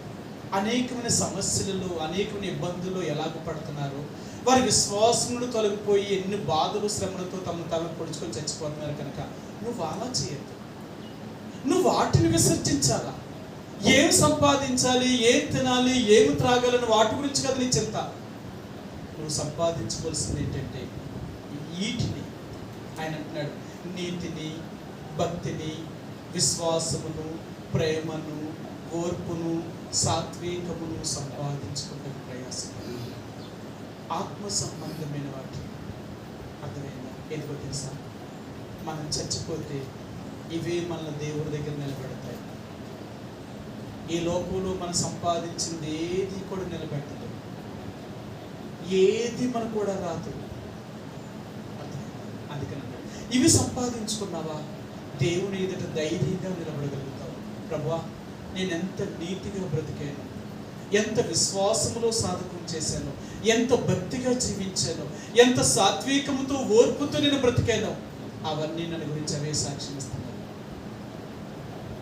అనేకమైన సమస్యలలో అనేకమైన ఇబ్బందుల్లో ఎలాగ పడుతున్నారో, వారి విశ్వాసములు తొలగిపోయి ఎన్ని బాధలు శ్రమలతో తమను పొడుచుకొని చచ్చిపోతున్నారు. కనుక నువ్వు అలా చేయద్దు. నువ్వు వాటిని విసర్జించాలా. ఏం సంపాదించాలి, ఏం తినాలి, ఏమి త్రాగాలని వాటి గురించి కదా నీ చింత. నువ్వు సంపాదించుకోవాల్సింది ఏంటంటే వీటిని. ఆయన అంటున్నాడు, నీతిని భక్తిని విశ్వాసమును ప్రేమను ఓర్పును సాత్వికమును సంపాదించుకునే ప్రయాసపడు. ఆత్మ సంబంధమైన వాటి అర్థమైందా? ఎందుకో తెలుసా? మనం చచ్చిపోతే ఇవే మన దేవుడి దగ్గర నిలబెడతాయి. ఈ లోకంలో మనం సంపాదించింది ఏది కూడా నిలబెట్టదు, ఏది మన కూడా రాదు. అందుకని ఇవి సంపాదించుకున్నావా, దేవుని ఎదుట ధైర్యంగా నిలబడగలుగుతావు. ప్రభువా, నేను ఎంత నీతిగా బ్రతికాను, ఎంత విశ్వాసములో సాధకం చేశాను, ఎంత భక్తిగా జీవించాను, ఎంత సాత్వికముతో ఓర్పుతో నేను బ్రతికాను, అవన్నీ నన్ను గురించి అవే సాక్ష్యం ఇస్తున్నాను.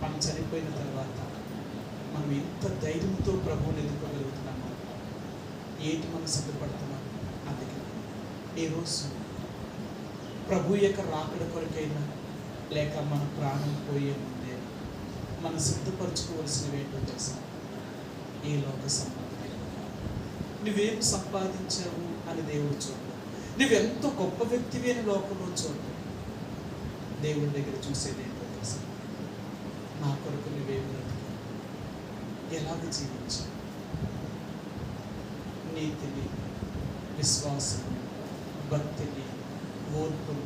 మనం చనిపోయిన తర్వాత మనం ఎంత ధైర్యంతో ప్రభువుని ఎదుర్కోగలుగుతున్నామో, ఏంటి మనం సిద్ధపడుతున్నాం. అందుకే ఈరోజు ప్రభు యొక్క రాకడ కొరకైనా లేక మన ప్రాణం పోయే ముందే మనం సిద్ధపరచుకోవాల్సినవి ఏంటో తెలుసా? ఈ లోక సంపాదన. నువ్వేం సంపాదించావు అని దేవుడు చూడు, నువ్వెంత గొప్ప వ్యక్తివి అని లోకంలో చూడు. దేవుడి దగ్గర చూసేది ఏంటో తెలుసా? నా కొరకు నువ్వేమి బ్రతికి, ఎలాగ జీవించావు, నీతిని, విశ్వాసము, భక్తిని, ఓర్పును,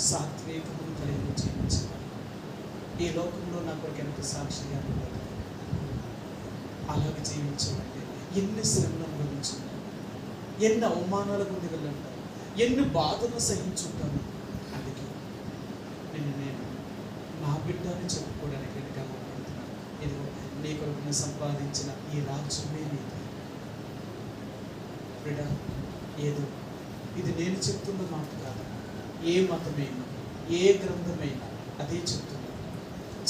సాత్వికమును కలిగి జీవించాలి. ఈ లోకంలో నా కొరకు ఎంత సాక్షిగా ఉండదు. అలాగే జీవించాలంటే ఎన్ని శ్రమలు అనుభవించుంటాను, ఎన్ని అవమానాల గుండి వెళ్ళంటాను, ఎన్ని బాధలు సహించుంటాను. అందుకే నేను నా బిడ్డని చెప్పుకోవడానికి నేను గర్వపడుతున్నాను. ఇదిగో నీ కొరకు నేను సంపాదించిన ఈ రాజ్యమే నీది బిడ్డ. ఏదో ఇది నేను చెప్తున్న మాట కాదు, ఏ మతమైనా ఏ గ్రంథమైనా అదే చెప్తున్నా.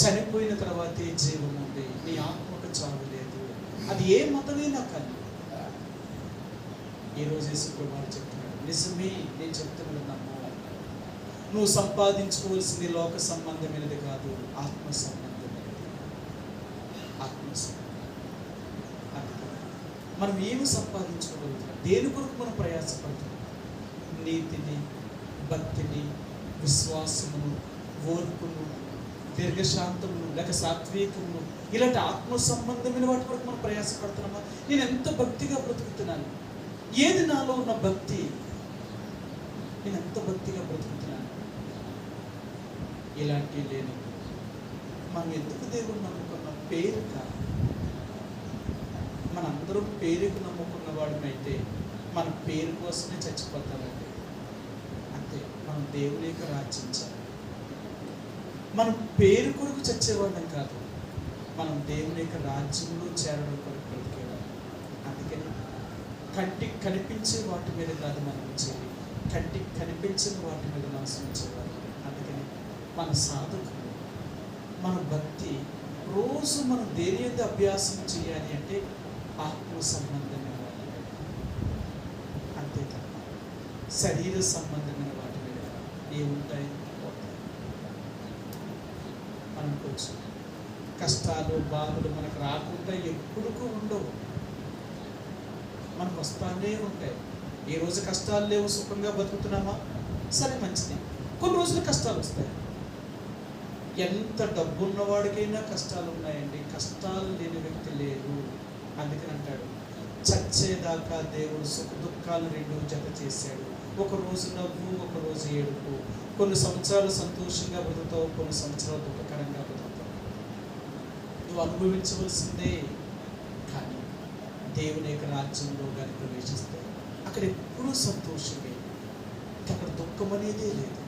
చనిపోయిన తర్వాతే జీవం ఉంది, నీ ఆత్మకు చావు లేదు. అది ఏ మతమైనా కానీ ఈరోజు యేసుప్రభువు చెప్తున్నాడు, నిజమే నేను చెప్తున్నది నమ్ము. నువ్వు సంపాదించుకోవాల్సింది లోక సంబంధమైనది కాదు, ఆత్మ సంబంధమైనది. ఆత్మ సంబంధం. మనం ఏమి సంపాదించుకోగలుగుతున్నాం, దేని కొరకు మనం ప్రయాసపడుతున్నాం? నీతిని, భక్తిని, విశ్వాసమును, ఓర్పును, దీర్ఘశాంతమును, లేక సాత్వికమును, ఇలాంటి ఆత్మ సంబంధమైన వాటి కొరకు మనం ప్రయాసపడుతున్నామా? నేను ఎంత భక్తిగా బ్రతుకుతున్నాను, ఏది నాలో ఉన్న భక్తి, నేను ఎంత భక్తిగా బ్రతుకుతున్నాను. ఇలాంటివి లేని మనం ఎందుకు దేవుడు నమ్ముకున్న పేరు కాదు. మనందరం పేరుకు నమ్ముకున్న వాడమైతే మన పేరు కోసమే చచ్చిపోతామండి. అంతే, మనం దేవుని యొక్క రాజ్యించాలి. మనం పేరు కొరకు చచ్చేవాళ్ళం కాదు, మనం దేవుని యొక్క రాజ్యంలో చేరడం కొరకు బ్రతికేవాళ్ళం. అందుకని కంటికి కనిపించే వాటి మీద కాదు మనం ఉంచేది, కంటికి కనిపించిన వాటి మీద మనసు ఉంచేవాళ్ళం. అందుకని మన సాధకులు, మన భక్తి రోజు మనం దేని యొక్క అభ్యాసం చేయాలి అంటే ఆత్మ సంబంధమైన వాటి మీద, అంతే తప్ప శరీర సంబంధమైన వాటి మీద ఏముంటాయి? అనుకోవచ్చు. కష్టాలు, బాధలు మనకు రాకుండా ఎప్పుడుకూ ఉండవు, మనకు వస్తానే ఉంటాయి. ఏ రోజు కష్టాలు లేవు, సుఖంగా బతుకుతున్నామా? సరే, మంచిది. కొన్ని రోజులు కష్టాలు వస్తాయి. ఎంత డబ్బు ఉన్నవాడికైనా కష్టాలు ఉన్నాయండి, కష్టాలు లేని వ్యక్తి లేరు. అందుకని అంటాడు, చచ్చేదాకా దేవుడు సుఖ దుఃఖాలు రెండు జత చేశాడు. ఒక రోజు నవ్వు, ఒక రోజు ఏడుపు. కొన్ని సంవత్సరాలు సంతోషంగా బ్రతుకుతావు, కొన్ని సంవత్సరాలు దుఃఖకరంగా బ్రతుకుతావు. నువ్వు అనుభవించవలసిందే. కానీ దేవుని యొక్క రాజ్యంలో కానీ ప్రవేశిస్తే అక్కడ ఎప్పుడూ సంతోషమే, అక్కడ దుఃఖం అనేదే లేదు.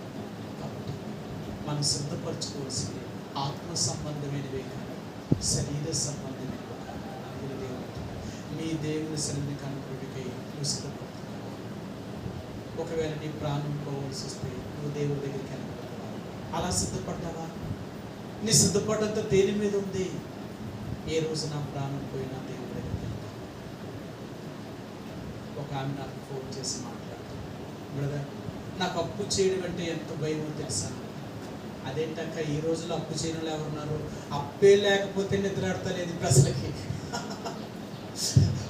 కాబట్టి మనం సిద్ధపరచుకోవాల్సింది ఆత్మ సంబంధమైనవే కానీ శరీర సంబంధమైనవి. మీ దేవుని సన్నిధిని కనుగొనడానికై నువ్వు సిద్ధపడుతున్నావు. ఒకవేళ నీ ప్రాణం పోవాల్సి వస్తే నువ్వు దేవుడి దగ్గరికి వెళ్ళగలుగుతావా? అలా సిద్ధపడ్డావా? నీ సిద్ధపడ్డంత దేని మీద ఉంది? ఏ రోజు నా ప్రాణం పోయినా దేవుడి దగ్గరికి వెళ్తాను. ఒక ఆమె నాకు ఫోన్ చేసి మాట్లాడుతుంది, బ్రదర్ నాకు అప్పు చేయడం అంటే ఎంత భయమో తెలుసా? అదేంటక్క, ఈ రోజుల్లో అప్పు చేయడం ఎవరున్నారు? అప్పే లేకపోతే నిద్రాడతలేదు ప్రజలకి.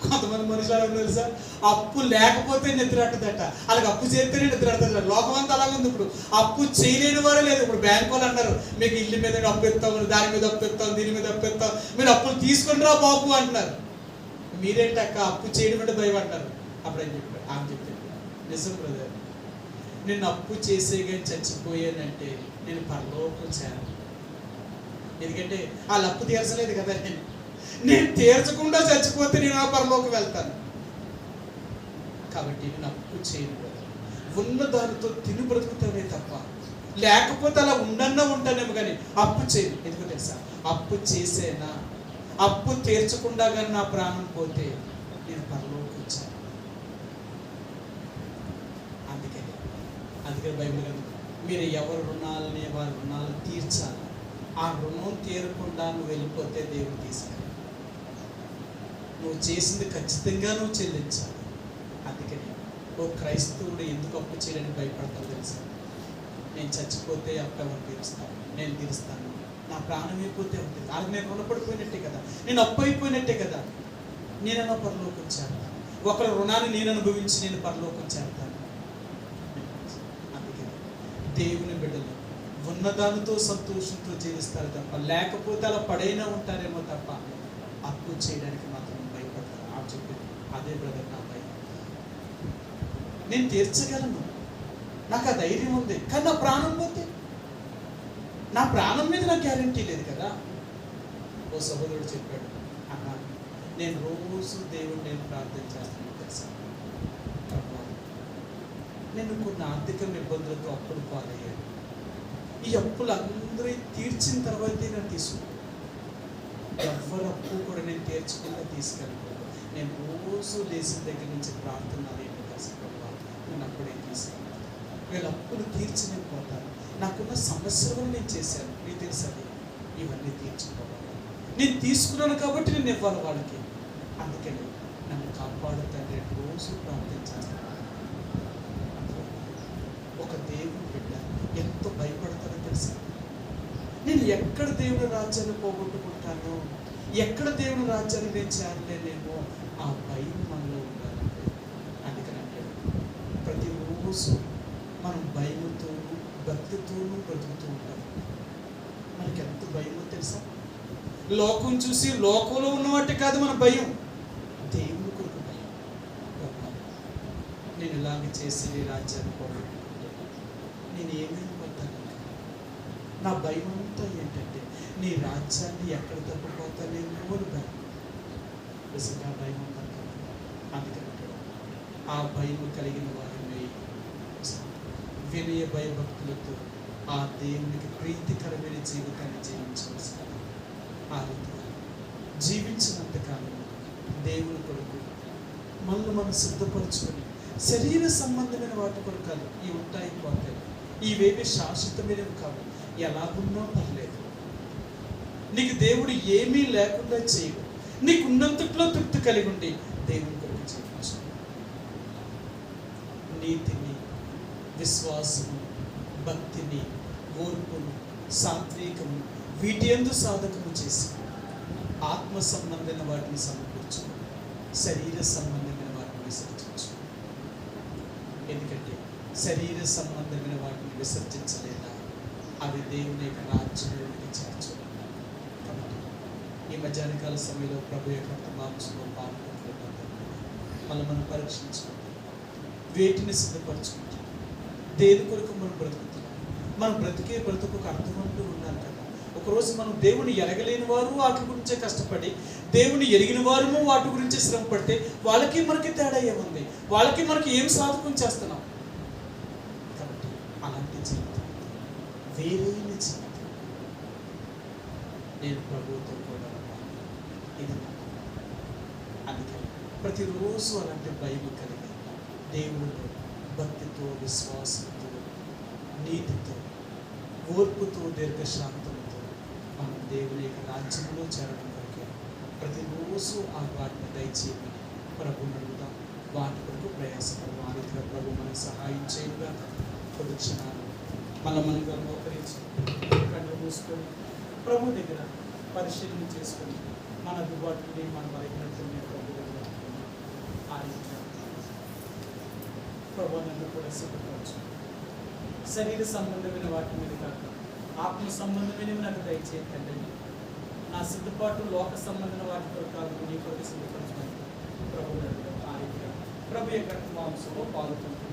కొంతమంది మనుషులు తెలుసా, అప్పు లేకపోతే నిద్రాడదట, అలాగే అప్పు చేస్తేనే నిద్రాడతారు. లోకం అంతా అలాగే ఉంది. ఇప్పుడు అప్పు చేయలేని వారే లేదు. ఇప్పుడు బ్యాంకు వాళ్ళు అన్నారు, మీకు ఇల్లు మీద అప్పు ఇస్తాం, దాని మీద అప్పు ఇస్తాం, దీని మీద అప్పు ఇస్తాం, మీరు అప్పులు తీసుకుని రా బాబు అంటున్నారు. మీరేంటక్క అప్పు చేయడం అంటే భయం అంటారు. అప్పుడు అని చెప్పారు, ఆమె చెప్పారు, నిజం బ్రదర్, నేను అప్పు చేసేగా చచ్చిపోయానంటే నేను పరలోకం చేరాలి. ఎందుకంటే వాళ్ళు అప్పు తీర్చలేదు కదా, నేను తీర్చకుండా చచ్చిపోతే నేను ఆ పరలోకం వెళ్తాను. కాబట్టి నేను అప్పు చేయను కదా, ఉన్న దానితో తిని బ్రతుకుతానే తప్ప, లేకపోతే అలా ఉండన్నా ఉంటానేమో కానీ అప్పు చేయను. ఎందుకు తెలుసా? అప్పు చేసేనా, అప్పు తీర్చకుండా కానీ నా ప్రాణం పోతే నేను పరలోకం వచ్చాను. అందుకని బైబిల్ కదా, మీరు ఎవరు రుణాలని వారి రుణాలు తీర్చాలి. ఆ రుణం తీరకుండా నువ్వు వెళ్ళిపోతే దేవుడు తీసుకెళ్ళి, నువ్వు చేసింది ఖచ్చితంగా నువ్వు చెల్లించాలి. అందుకని ఓ క్రైస్తవుడు ఎందుకు అప్పు చేయడానికి భయపడతావు తెలుసా? నేను చచ్చిపోతే అప్పు ఎవరు తీరుస్తాను? నేను తీరుస్తాను. నా ప్రాణం అయిపోతే అవుతుంది, వాళ్ళకి నేను రుణపడిపోయినట్టే కదా, నేను అప్పు అయిపోయినట్టే కదా. నేనన్నా పరలోకం చేస్తాను. ఒకరి రుణాన్ని నేను అనుభవించి నేను పరలోకం చేస్తాను. అందుకని దేవుని బిడ్డలు ఉన్నదానితో సంతోషంతో జీవిస్తారు తప్ప, లేకపోతే అలా పడైనా ఉంటారేమో తప్ప అప్పు చేయడానికి మాత్రం భయపడతారు. ఆ చెప్పింది అదే బ్రదర్, నా భయం. నేను తీర్చగలను, నాకు ఆ ధైర్యం ఉంది, కానీ నా ప్రాణం పోతే, నా ప్రాణం మీద నాకు గ్యారంటీ లేదు కదా. ఓ సహోదరుడు చెప్పాడు, అన్నా నేను రోజు దేవుడిని నేను ప్రార్థన చేస్తాను తెలుసా, నేను కొన్ని ఆర్థిక ఇబ్బందులతో అప్పులు పాలయ్యాను. ఈ అప్పులు అందరూ తీర్చిన తర్వాతే నేను తీసుకున్నాను. ఎవరు అప్పు కూడా నేను తీర్చకుండా తీసుకెళ్ళిపోయాను. నేను రోజు లేచిన దగ్గర నుంచి ప్రార్థన నేను అప్పుడే తీసుకెళ్ళాను. వీళ్ళ అప్పులు తీర్చి నేను పోతాను. నాకున్న సమస్యలు నేను చేశాను, నీకు తెలుసది. ఇవన్నీ తీర్చుకోవాలి. నేను తీసుకున్నాను కాబట్టి నేను ఇవ్వాలి వాళ్ళకి. అందుకని నన్ను కాపాడు తండ్రి రోజు ప్రార్థించాను. ఒక దేవుని బిడ్డ ఎంతో భయపడతానో తెలుసా? నేను ఎక్కడ దేవుని రాజ్యాన్ని పోగొట్టుకుంటానో, ఎక్కడ దేవుని రాజ్యాన్ని నేను చేరలేనేమో, ఆ భయం మనలో ఉండాలంటే. అందుకని అంటే ప్రతిరోజు మనం భయముతోనూ భక్తితోనూ బ్రతుకుతూ ఉంటాం. మనకి ఎంత భయమో తెలుసా? లోకం చూసి లోకంలో ఉన్నవాటి కాదు మన భయం, దేవుని కొరకు భయం. నేను ఇలాగ చేసి నీ రాజ్యాన్ని పోగొట్టుకుంటే నేను ఏమైపోతాను? నా భయం అంతా ఏంటంటే నీ రాజ్యాన్ని ఎక్కడ తప్పిపోతానేమో అని భయం. నిజంగా భయం ఉంటాను కదా. అందుకంటే ఆ భయం కలిగిన వారిని వినయ భయభక్తులతో ఆ దేవునికి ప్రీతికరమైన జీవితాన్ని జీవించవలసిన ఆ రీతిగా జీవించినంతకాలం దేవుని కొరకు మనల్ని మనం సిద్ధపరచుకొని, శరీర సంబంధమైన వాటి కొరకు కాదు, ఇవి ఉంటాయి పోతాయి, ఇవేవి శాశ్వతమైనవి కావు, ఎలాగున్నా పర్లేదు. నీకు దేవుడు ఏమీ లేకుండా చేయడు. నీకు ఉన్నంతట్లో తృప్తి కలిగి ఉండి దేవుని కొరకు జీవించు. నీతిని, విశ్వాసము, భక్తిని, ఓర్పును, సాత్వికము వీటి యందు సాధకము చేసి ఆత్మ సంబంధమైన వాటిని సమకూర్చు, శరీర సంబంధమైన వాటిని విసర్జించు. ఎందుకంటే శరీర సంబంధమైన వాటిని విసర్జించలేదా అవి దేవుని యొక్క రాజ్యంలోకి చేర్చు. కాబట్టి ఈ మధ్యాహ్నకాల సమయంలో ప్రభు యొక్క మాంసంలో పాల్గొంటున్నాం. మనం పరీక్షించుకుంటాం, వేటిని సిద్ధపరచుకుంటాం, దేని కొరకు మనం బ్రతుకుతున్నాం. మనం బ్రతికే బ్రతుకు అర్థమంటూ ఉండాలి కదా. ఒకరోజు మనం దేవుని ఎరగలేని వారు వాటి గురించే కష్టపడి, దేవుని ఎరిగిన వారు వాటి గురించే శ్రమ పడితే వాళ్ళకి మనకి తేడా ఏముంది? వాళ్ళకి మనకి ఏం సాధకం చేస్తున్నాం? కాబట్టి అలాంటి జీవితం, వేరైన జీవితం నేను ప్రభువుతో కూడా ఇది. అందుకే ప్రతిరోజు అలాంటి భయం కలిగి దేవుడితో భక్తితో, విశ్వాసంతో, నీతితో, ఓర్పుతో, దీర్ఘశాంతంతో మనం దేవుని యొక్క రాజ్యంలో చేరడం కొరకే ప్రతిరోజు ఆ వాటిని దయచేయమని ప్రభువుని అడుగుదాం. వాటి కొరకు ప్రయాసపడడం. ఆ రీతిగా ప్రభు మనకు సహాయం చేయగా కొద్ది క్షణాలు మనం మోకరించి కళ్ళు మూసుకొని ప్రభు దగ్గర పరిశీలన చేసుకొని మన అందుబాటుని మనం అడిగినట్టు ప్రభు దగ్గర ఆ రీతిగా ప్రభావాన్ని కూడా సిద్ధపరచు. శరీర సంబంధమైన వాటి మీద కాక ఆత్మ సంబంధమైనవి నాకు దయచేయండి. నా సిద్ధపాటు లోక సంబంధమైన వాటితో కాదు, నీ కొరకు సిద్ధపరచమని ప్రభు ఆ రీతిగా ప్రభు యొక్క మాంసంలో పాల్గొంటుంది.